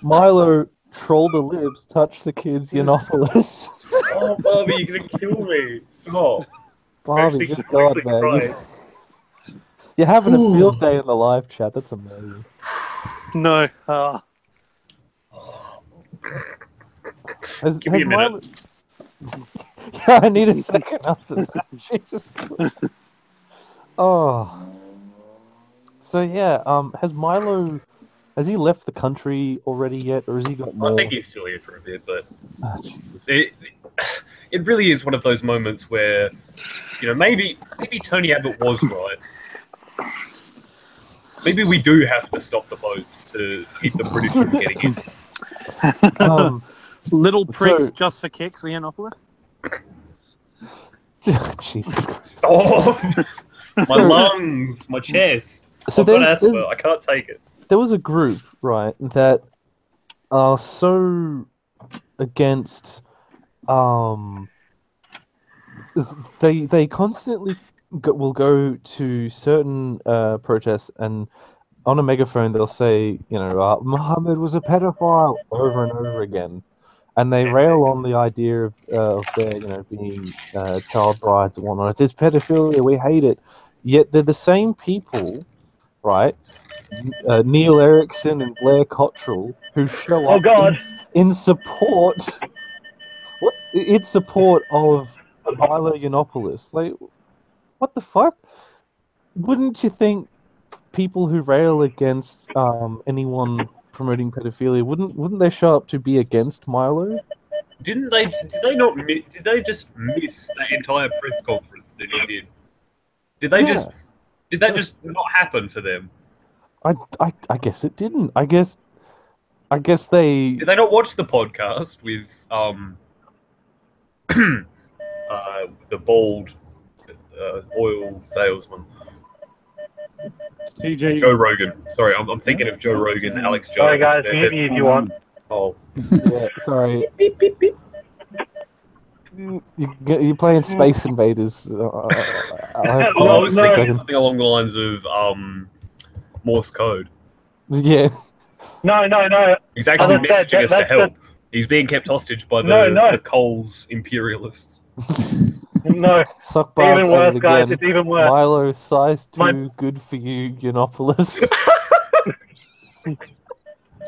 Milo, troll the libs, touch the kids, Yiannopoulos. Oh, Barbie, you're gonna kill me. Stop. Barbie, good God, man. You're having a field day in the live chat. That's amazing. No. Has Give me a minute. Milo... Yeah, I need a second after that. Jesus Christ. Oh. So yeah, has Milo... Has he left the country already yet, or has he got more? I think he's still here for a bit, but Ah, Jesus. it really is one of those moments where, maybe Tony Abbott was right. Maybe we do have to stop the boats to keep the British from getting in. Little pricks So- just for kicks, Leonopolis. Jesus Christ. Stop! My So- lungs, my chest. So I've got there's- asthma. I can't take it. There was a group, right, that are so against they constantly will go to certain protests, and on a megaphone they'll say, Muhammad was a pedophile over and over again, and they rail on the idea of their being child brides and whatnot. If it's pedophilia, we hate it. Yet they're the same people, right? Neil Erickson and Blair Cottrell, who show Oh, up God. in support. What in support of Milo Yiannopoulos? Like, what the fuck? Wouldn't you think people who rail against anyone promoting pedophilia wouldn't they show up to be against Milo? Did they not? Did they just miss that entire press conference that he did? Did they Yeah. Did that just not happen for them? I guess it didn't. I guess they. Did they not watch the podcast with the bald oil salesman? TJ. Joe Rogan. Sorry, I'm thinking of Joe Rogan, Alex Jones. Sorry, guys. Mute me if you want. Oh, Yeah, sorry. You're playing Space Invaders. I'll have to I was no. thinking something along the lines of Morse code. Yeah. No. He's actually As I said, messaging us to that's help. He's being kept hostage by No. the Coles imperialists. No. Suck barbs Even at worse, it guys. again. It's even worse. Milo, size 2, My- good for you, Yiannopoulos.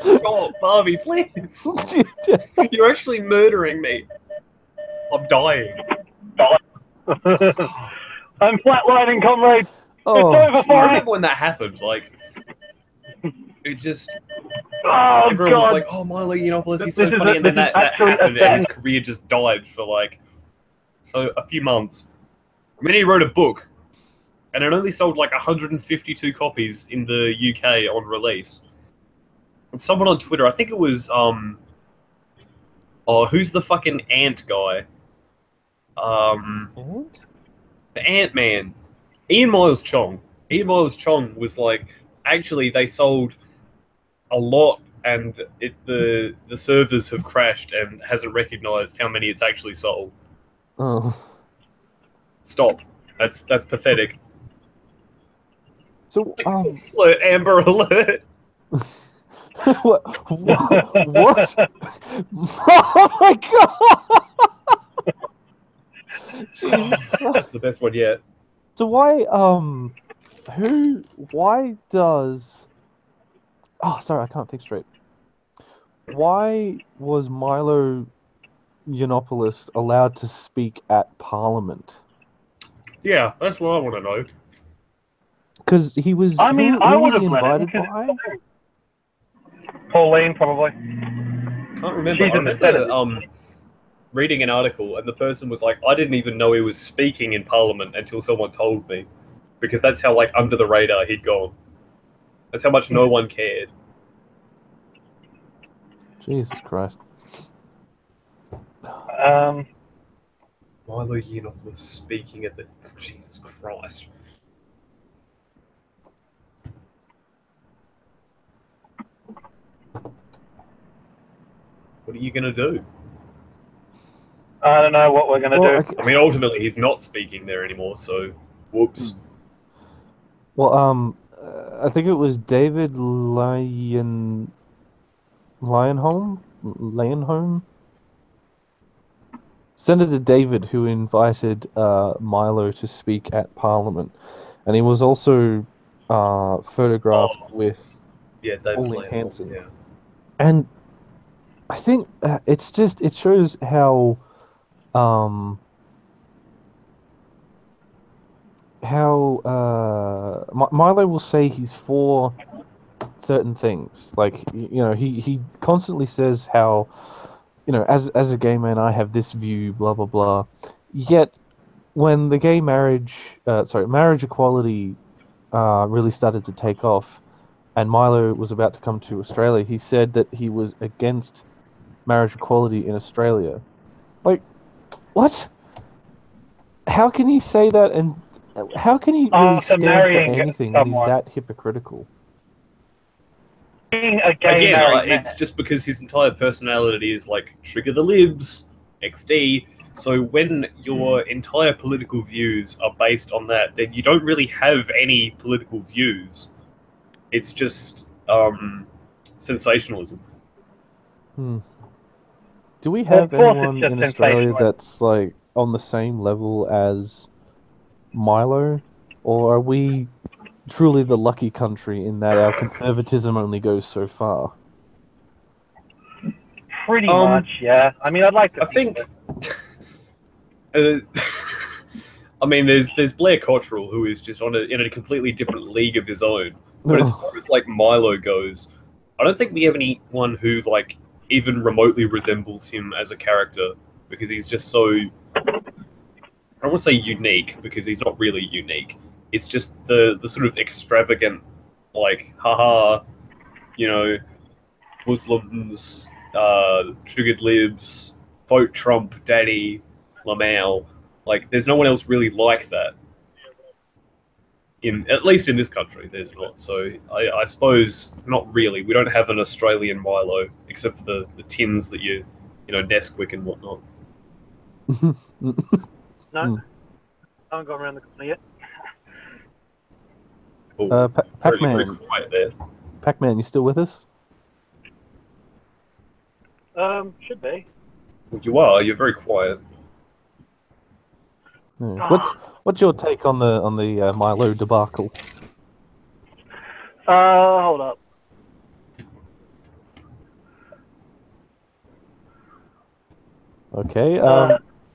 Oh, Barbie, please! You're actually murdering me. I'm dying. I'm flatlining, comrades. Oh, It's over I for us. remember when that happened. Like, it just Oh, everyone was God. like, "Oh, Milo Yiannopoulos, he's This so is funny," a- and then this is that actually a happened, and his thing. career just died for like a few months. And then he wrote a book, and it only sold like 152 copies in the UK on release. And someone on Twitter, I think it was who's the fucking ant guy? The Ant-Man. Ian Miles Chong. Ian Miles Chong was like, actually, they sold a lot, and the servers have crashed and hasn't recognized how many it's actually sold. oh. Stop. That's pathetic. So, Alert, Amber Alert. what? What? Oh my god! Jesus. That's the best one yet. So why does sorry, I can't think straight. Why was Milo Yiannopoulos allowed to speak at Parliament? Yeah, that's what I want to know. Because he was I mean, who I was would he have let invited it. by? Pauline, probably. Can't remember. She's I in the remember reading an article, and the person was like, "I didn't even know he was speaking in Parliament until someone told me," because that's how like under the radar he'd gone. That's how much no one cared. Jesus Christ. Milo Yiannopoulos speaking at the Jesus Christ. What are you gonna do? I don't know what we're going to do. I mean, ultimately, he's not speaking there anymore, so whoops. Well, I think it was David Lionholm? Senator David, who invited Milo to speak at Parliament, and he was also photographed with Yeah, David Pauline Lane. Hanson. Yeah. And I think it shows how Milo will say he's for certain things. Like he constantly says how as a gay man I have this view, blah blah blah. Yet when the gay marriage equality really started to take off, and Milo was about to come to Australia, he said that he was against marriage equality in Australia. Like, what? How can he say that, and how can he really After stand for marrying anything when he's someone. that hypocritical? Being a gay Again, married man. it's just because his entire personality is like trigger the libs, XD. So when your entire political views are based on that, then you don't really have any political views. It's just sensationalism. Do we have Of course anyone it's just in Australia sensational. that's like on the same level as Milo, or are we truly the lucky country in that our conservatism only goes so far? Pretty much, yeah. I mean, I'd like to I think. I mean, there's Blair Cottrell, who is just in a completely different league of his own. But as far as like Milo goes, I don't think we have anyone who like even remotely resembles him as a character, because he's just so. I don't want to say unique, because he's not really unique. It's just the sort of extravagant, like, haha, Muslims, triggered libs, vote Trump, daddy, Lamau. Like, there's no one else really like that. At least in this country, there's not. So I suppose not really. We don't have an Australian Milo, except for the tins that Nesquik and whatnot. No, I haven't gone around the corner yet. Oh, Pac-Man. very quiet there. Pac-Man, you still with us? Should be. Well, you are. You're very quiet. Yeah. What's your take on the Milo debacle? Hold up. Okay.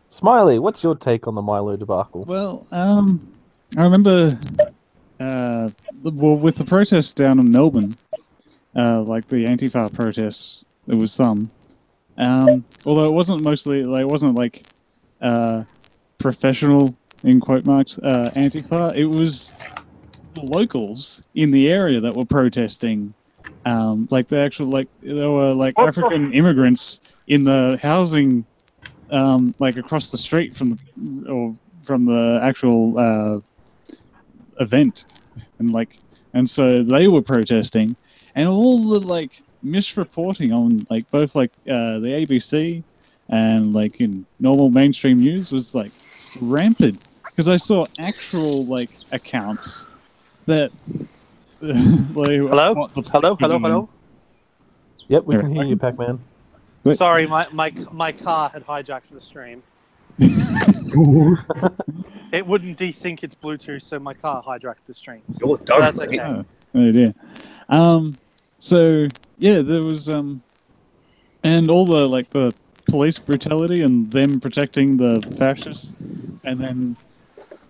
Smiley, what's your take on the Milo debacle? Well, I remember, with the protests down in Melbourne, like the Antifa protests, there was some. Although it wasn't mostly, like, it wasn't like professional, in quote marks, Antifa. It was the locals in the area that were protesting. Like the actual, like, there were like African immigrants in the housing, like across the street from the actual event, and so they were protesting, and all the like misreporting on like both like the ABC and like in normal mainstream news was like rampant, because I saw actual like accounts that like, Hello. Yep, we can hear you, Pac-Man. Sorry, my car had hijacked the stream. It wouldn't desync its Bluetooth, so my car hijacked the stream. You're done. That's okay. Oh dear. So yeah, there was and all the like the police brutality and them protecting the fascists, and then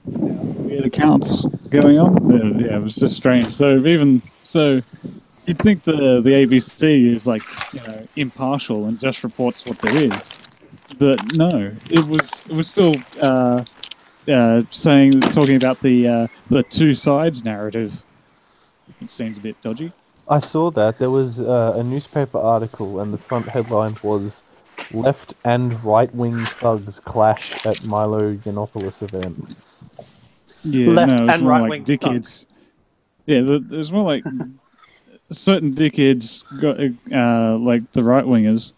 weird accounts going on. Yeah, it was just strange. So even so, you'd think the ABC is like impartial and just reports what there is, but no, it was still talking about the two sides narrative. It seems a bit dodgy. I saw that. There was a newspaper article, and the front headline was "Left and right-wing thugs clash at Milo Yiannopoulos event." Yeah, Left no, it was and more right-wing like dickheads. Yeah, it was more like certain dickheads got like the right-wingers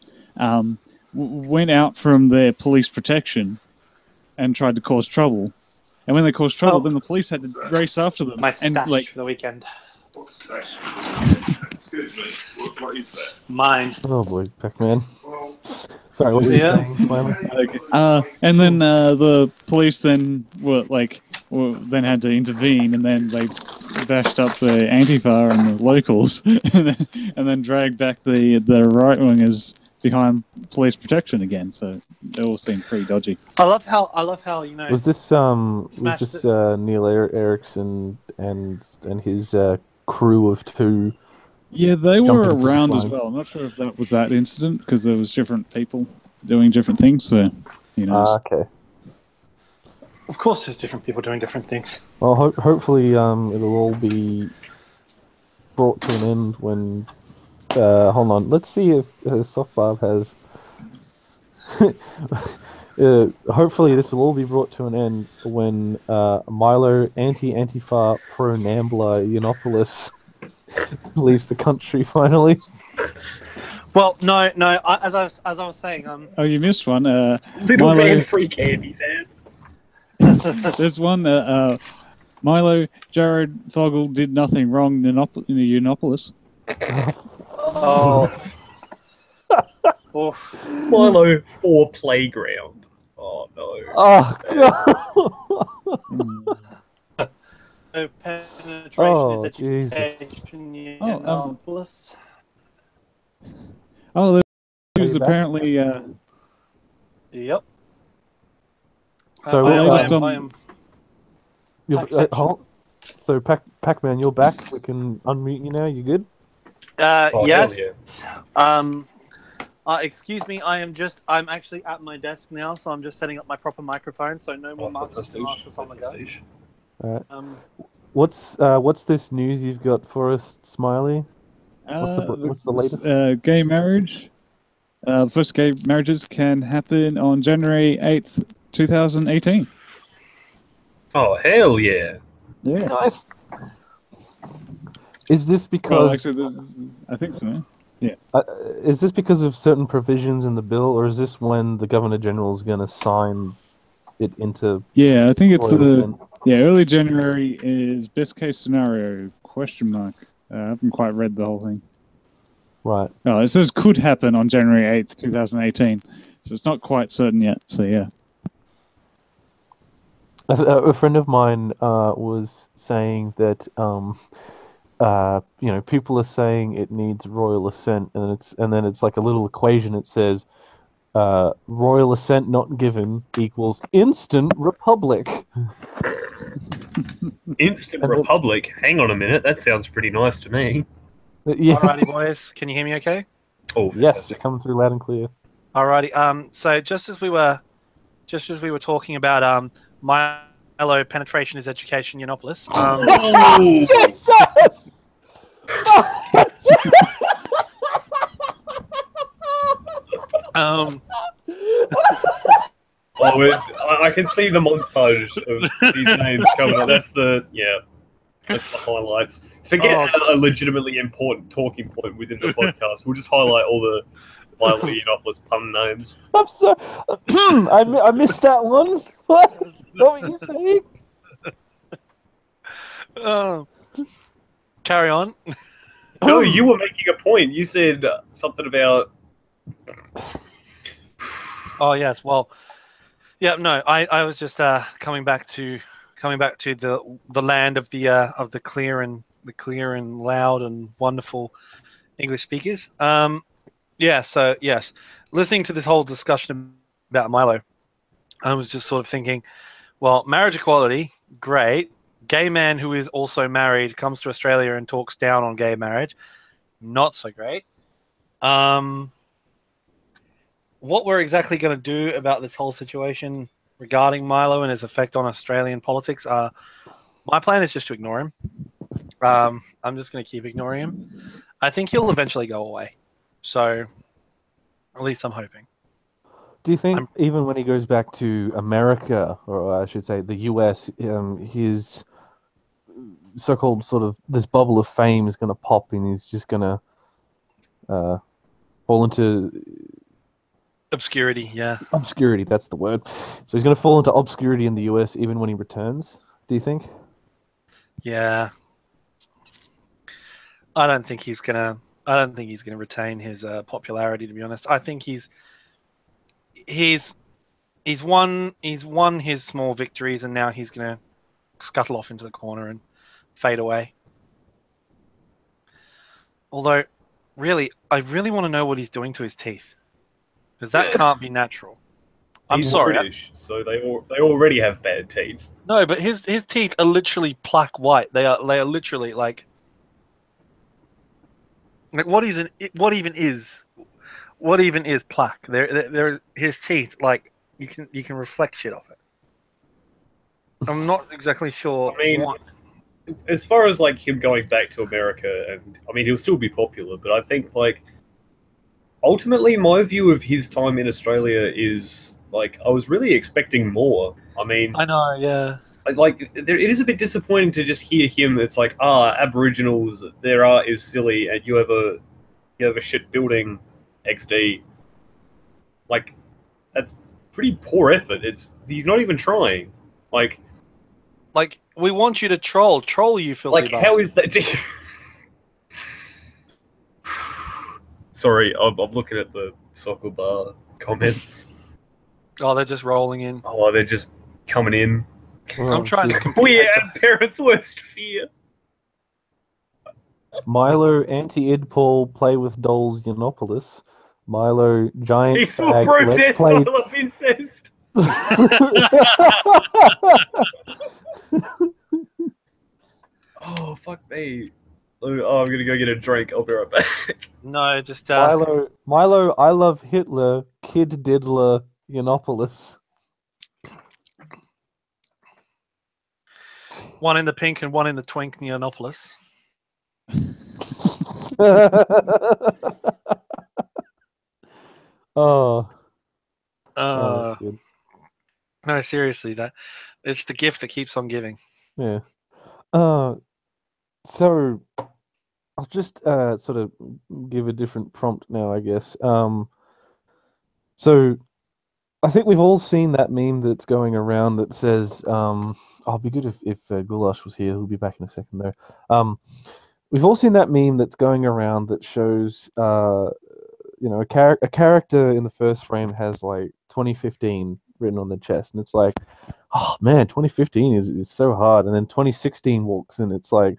went out from their police protection and tried to cause trouble. And when they caused trouble, then the police had to race after them. My and stash like for the weekend. What stash? Excuse me. What is that? Mine. Oh boy, Pac-Man. Sorry, what were you saying, Smiley? okay. And then the police then then had to intervene, and then they bashed up the Antifa and the locals, and then dragged back the right wingers behind police protection again. So they all seem pretty dodgy. I love how you know. Was this Smash Neil Erikson and his crew of two? Yeah, they were Jumping around police as lines. well. I'm not sure if that was that incident because there was different people doing different things. So who knows? Okay. Of course, there's different people doing different things. Well, hopefully, it'll all be brought to an end when. Hold on. Let's see if Softbarb has. Hopefully, this will all be brought to an end when Milo, anti-Antifa, pro-Nambla, Yiannopoulos leaves the country finally. Well, no. As I was saying, Oh, you missed one. Little Milo- man free candy fan. There's one. Milo, Jared Fogel did nothing wrong in the Yiannopoulos. oh, oof. Milo for playground. Oh no. Oh god! No penetration Oh, is Jesus. education. Oh, Yiannopoulos. Oh, Are there's you back? apparently. Yep. So, I am. hold. So, Pac-Man, you're back. We can unmute you now. You good? Oh, Yes. hell yeah. Excuse me. I'm actually at my desk now, so I'm just setting up my proper microphone. So no more Marxist masters on the go. All right. What's this news you've got for us, Smiley? What's the latest? Gay marriage. The first gay marriages can happen on January 8th, 2018. Oh, hell yeah. Yeah. Nice. Is this Well, because actually, I think so. Yeah. is this because of certain provisions in the bill, or is this when the Governor General is going to sign it into? Yeah, I think it's royal assent? early January is best case scenario, question mark. I haven't quite read the whole thing. Right. Oh, it says could happen on January 8th, 2018. So it's not quite certain yet. So yeah. A friend of mine was saying that people are saying it needs royal assent, and then it's like a little equation. It says royal assent not given equals instant republic. Instant And then- Republic. Hang on a minute. That sounds pretty nice to me. Yeah. Alrighty, boys. Can you hear me? Okay. Oh, Yes, you're coming through loud and clear. Alrighty. So just as we were talking about Milo penetration is education, Yiannopoulos. Jesus! I can see the montage of these names coming up. That's the highlights. Forget a legitimately important talking point within the podcast. We'll just highlight all the Milo Yiannopoulos pun names. I'm sorry. I missed that one. What were you saying? Carry on. No, you were making a point. You said something about. Oh yes. Well, yeah. No, I was just coming back to the land of the clear and loud and wonderful English speakers. Yeah. So yes, listening to this whole discussion about Milo, I was just sort of thinking, well, marriage equality, great. Gay man who is also married comes to Australia and talks down on gay marriage, not so great. What we're exactly going to do about this whole situation regarding Milo and his effect on Australian politics, my plan is just to ignore him. I'm just going to keep ignoring him. I think he'll eventually go away. So, at least I'm hoping. Do you think even when he goes back to America, or I should say the US, his so-called sort of this bubble of fame is going to pop and he's just going to fall into obscurity? Yeah, obscurity, that's the word. So he's going to fall into obscurity in the US even when he returns, do you think? Yeah. I don't think he's gonna retain his popularity, to be honest. I think he's won his small victories, and now he's gonna scuttle off into the corner and fade away. Although, really, I really want to know what he's doing to his teeth. Because that can't be natural. I'm He's sorry. British, so they already have bad teeth. No, but his teeth are literally plaque white. They are literally like what even is plaque? They're his teeth, like you can reflect shit off it. I'm not exactly sure I mean, what. as far as like him going back to America, and I mean he'll still be popular, but I think like ultimately my view of his time in Australia is like I was really expecting more. I mean, I know, yeah. it is a bit disappointing to just hear him. It's like Aboriginals, their art is silly, and you have a shit building, XD. Like that's pretty poor effort. He's not even trying. Like we want you to troll, you filthy like bastard. how is that? Sorry, I'm looking at the soccer bar comments. Oh, they're just rolling in. Oh, they're just coming in. I'm trying to compete. We have parents' worst fear. Milo anti-id Paul play with dolls Yianopolis. Milo giant Peaceful fag. Let's protest. I play. love incest. Oh fuck me. Oh, I'm gonna go get a drink. I'll be right back. No, just Milo, I love Hitler. Kid diddler Yianopolis. one in the pink and one in the twink Neonopolis. Oh, that's good. No, seriously, that it's the gift that keeps on giving. Yeah. So I'll just sort of give a different prompt now, I guess. So I think we've all seen that meme that's going around that says, "Oh, it'd be good if Goulash was here. He'll be back in a second, though." We've all seen that meme that's going around that shows, a character in the first frame has like 2015 written on their chest, and it's like, oh man, 2015 is so hard, and then 2016 walks in, it's like,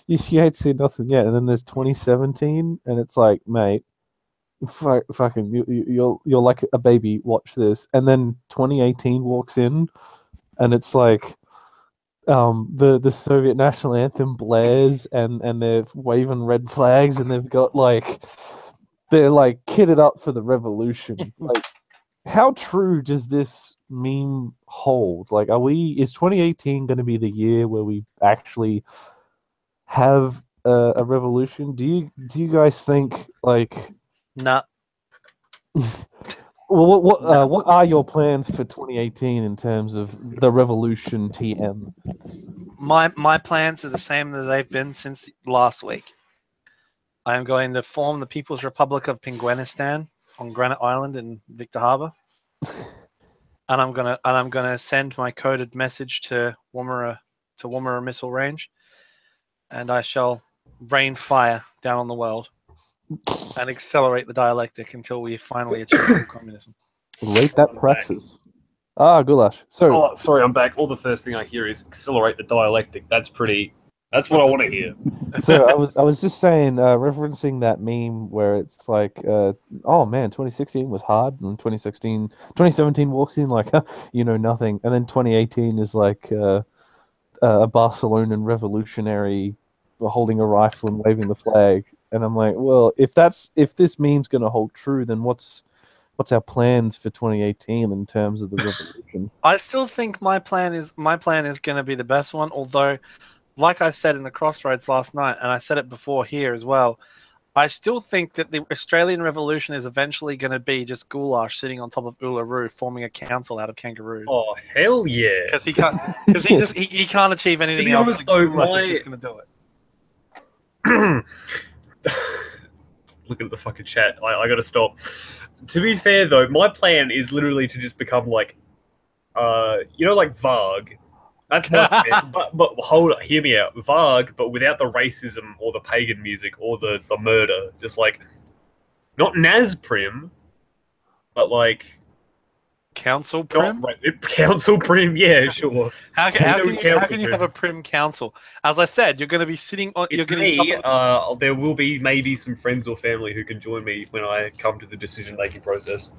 you ain't seen nothing yet, and then there's 2017, and it's like, mate, fucking, you're like a baby, watch this, and then 2018 walks in, and it's like, the Soviet national anthem blares, and they're waving red flags, and they've got like, they're like kitted up for the revolution. Like, how true does this meme hold? Like, is 2018 going to be the year where we actually have a revolution? Do you guys think like? Nah. Well, what are your plans for 2018 in terms of the revolution, TM? My plans are the same as they've been since last week. I am going to form the People's Republic of Penguinistan on Granite Island in Victor Harbor, and I'm gonna send my coded message to Woomera missile range, and I shall rain fire down on the world and accelerate the dialectic until we finally achieve full communism. Rate that praxis. Ah, Goulash. So, sorry, I'm back. All the first thing I hear is accelerate the dialectic. That's what I want to hear. So I was just saying, referencing that meme where it's like, oh man, 2016 was hard, and 2017 walks in like, you know nothing, and then 2018 is like a Barcelonan revolutionary holding a rifle and waving the flag, and I'm like, well, if this meme's gonna hold true, then what's our plans for 2018 in terms of the revolution? I still think my plan is going to be the best one, although, like I said in the Crossroads last night, and I said it before here as well, I still think that the Australian Revolution is eventually going to be just Goulash sitting on top of Uluru forming a council out of kangaroos. Oh hell yeah! Because he can't he can't achieve anything To be else. honest, Like, though, Goulash is just going to do it. Look at the fucking chat. I gotta stop. To be fair though, my plan is literally to just become like, like Varg. That's my plan. But hold on, hear me out. Varg, but without the racism or the pagan music or the murder. Just like, not Nazprim, but like, council prim? Council prim, yeah, sure. How Council can you prim. have a prim council? As I said, you're going to be sitting on. You're It's going to me. There will be maybe some friends or family who can join me when I come to the decision-making process.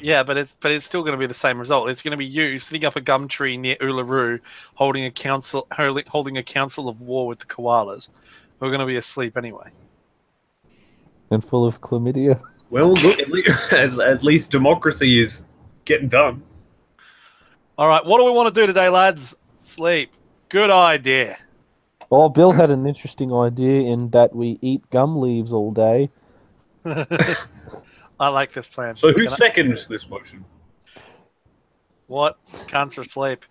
Yeah, but it's still going to be the same result. It's going to be you sitting up a gum tree near Uluru, holding a council of war with the koalas, who are going to be asleep anyway. And full of chlamydia. Well, look, at least democracy is getting done. All right, what do we want to do today, lads? Sleep. Good idea. Oh, Bill had an interesting idea in that we eat gum leaves all day. I like this plan. So who seconds this motion? What? Cunts are asleep.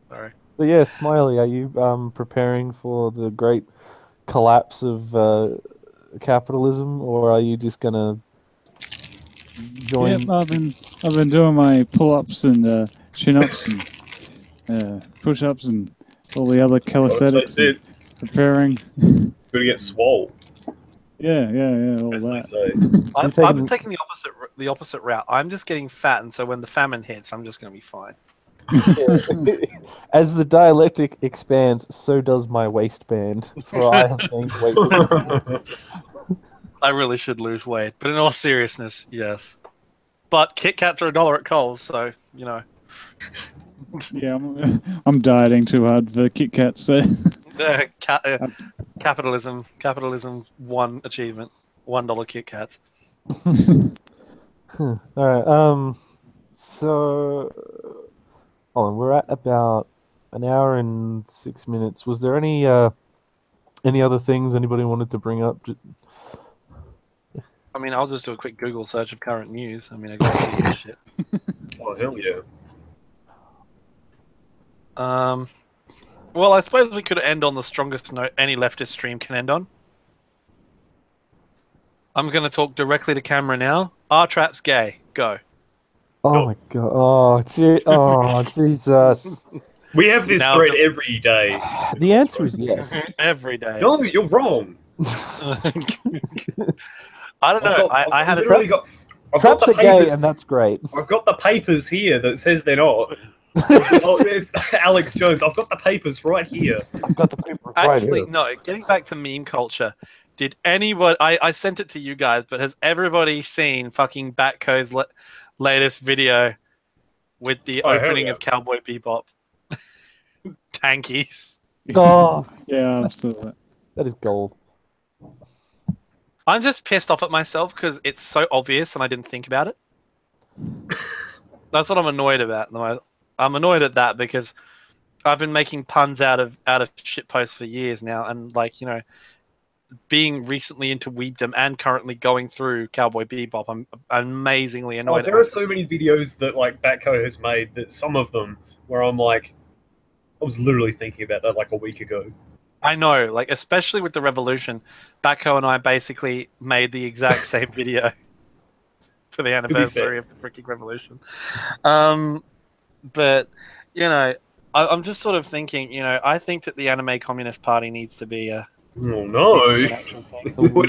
Sorry. So yeah, Smiley, are you preparing for the great collapse of capitalism, or are you just gonna join? Yep, I've been doing my pull-ups and chin-ups and push-ups and all the other calisthenics. That's it. Preparing. Gonna get swole. Yeah, all As they that. say. I've been taking the opposite route. I'm just getting fat, and so when the famine hits, I'm just going to be fine. As the dialectic expands, so does my waistband. For I have gained weight. I really should lose weight, but in all seriousness, yes. But Kit Kats are $1 at Coles, so you know. Yeah, I'm dieting too hard for Kit Kats. So. Capitalism, one achievement, $1 Kit Kats. All right. So, we're at about an hour and 6 minutes. Was there any other things anybody wanted to bring up? I mean, I'll just do a quick Google search of current news. I mean, I got to see this shit. Oh hell yeah! Well, I suppose we could end on the strongest note any leftist stream can end on. I'm going to talk directly to camera now. R-Trap's gay. Go. Oh my god! Oh Jesus! We have this Now thread every day. The answer is yes. Every day. No, you're wrong. I don't know. I had literally got. I've got Traps the are gay, papers. and that's great. I've got the papers here that says they're not. It's Alex Jones. I've got the papers right here. I've got the paper right Actually, here. no. Getting back to meme culture, did anybody? I sent it to you guys, but has everybody seen fucking Batco's latest video with the opening of Cowboy Bebop? Tankies. Oh, Yeah, absolutely. that is gold. I'm just pissed off at myself because it's so obvious and I didn't think about it. That's what I'm annoyed about. I'm annoyed at that because I've been making puns out of shit posts for years now, and like, you know, being recently into weebdom and currently going through Cowboy Bebop, I'm amazingly annoyed. There are so many videos that like Batco has made that some of them where I'm like, I was literally thinking about that like a week ago. I know, like especially with the Revolution, Batco and I basically made the exact same video for the anniversary of the freaking Revolution. But you know, I'm just sort of thinking, you know, I think that the Anime Communist Party needs to be a. Oh no! an actual thing. we're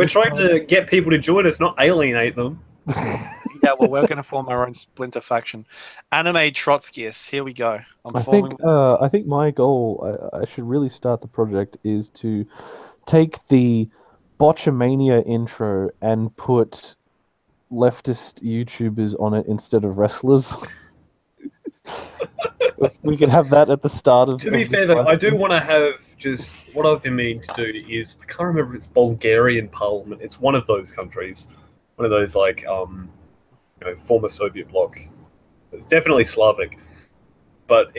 trying to get people to join us, not alienate them. Yeah, well, we're going to form our own splinter faction. Anime Trotskyists. Here we go. I think my goal, I should really start the project, is to take the Botchamania intro and put leftist YouTubers on it instead of wrestlers. We can have that at the start of. To be fair, though, I do want to have just what I've been meaning to do is I can't remember if it's Bulgarian Parliament. It's one of those countries, one of those like former Soviet bloc. It's definitely Slavic, but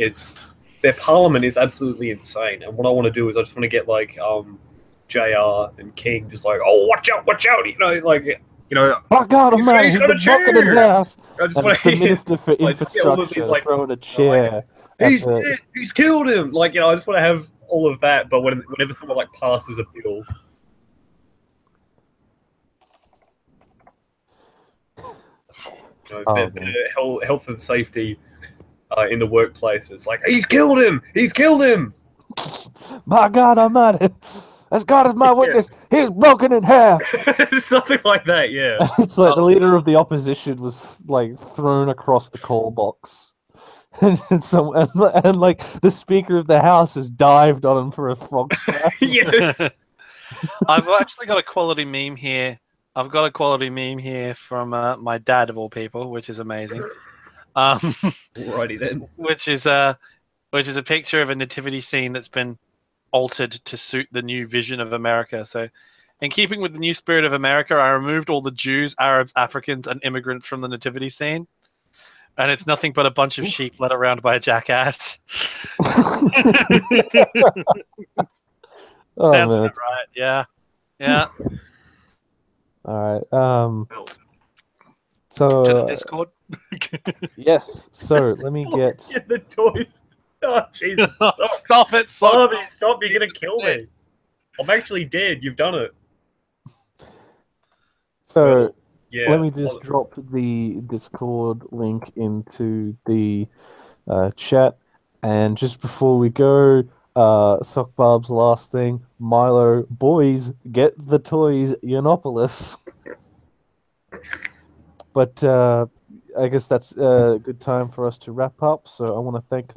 their parliament is absolutely insane. And what I want to do is I just want to get like JR and King just like, oh, watch out, oh God, I'm not. he's got a knocking in chair! half. I just And want the Minister for like, just get all of Infrastructure these, like, throwing a chair. he's killed him. Like, I just want to have all of that. But whenever someone like passes a bill. Health and safety in the workplace. It's like, he's killed him! He's killed him! By God, I'm at it. As God is my witness, he is broken in half. Something like that, yeah. It's like the leader of the opposition was like thrown across the call box, and like the Speaker of the House has dived on him for a frog splash. Yes. I've actually got a quality meme here. I've got a quality meme here from my dad of all people, which is amazing. Alrighty then. Which is a picture of a nativity scene that's been altered to suit the new vision of America. So, in keeping with the new spirit of America, I removed all the Jews, Arabs, Africans, and immigrants from the nativity scene, and it's nothing but a bunch of sheep led around by a jackass. Oh, Sounds man. about right. Yeah. Yeah. All right. Well, So To the Discord. yes. So let me get. get the toys. Oh Jesus! Stop it! Bobby, stop! You're gonna kill me. I'm actually dead. You've done it. So Well, yeah. let me just drop the Discord link into the chat, and just before we go, Sock Barb's last thing, Milo, boys, get the toys, Yianopolis. But I guess that's a good time for us to wrap up. So I want to thank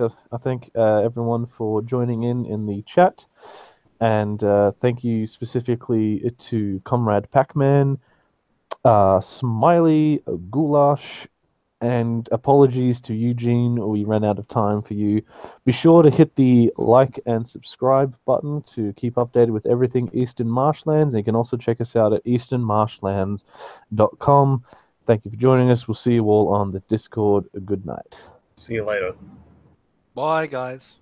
everyone for joining in the chat, and thank you specifically to Comrade Pac-Man, Smiley, Goulash, and apologies to Eugene, we ran out of time for you. Be sure to hit the like and subscribe button to keep updated with everything Eastern Marshlands. And you can also check us out at easternmarshlands.com. Thank you for joining us. We'll see you all on the Discord. Good night. See you later. Bye, guys.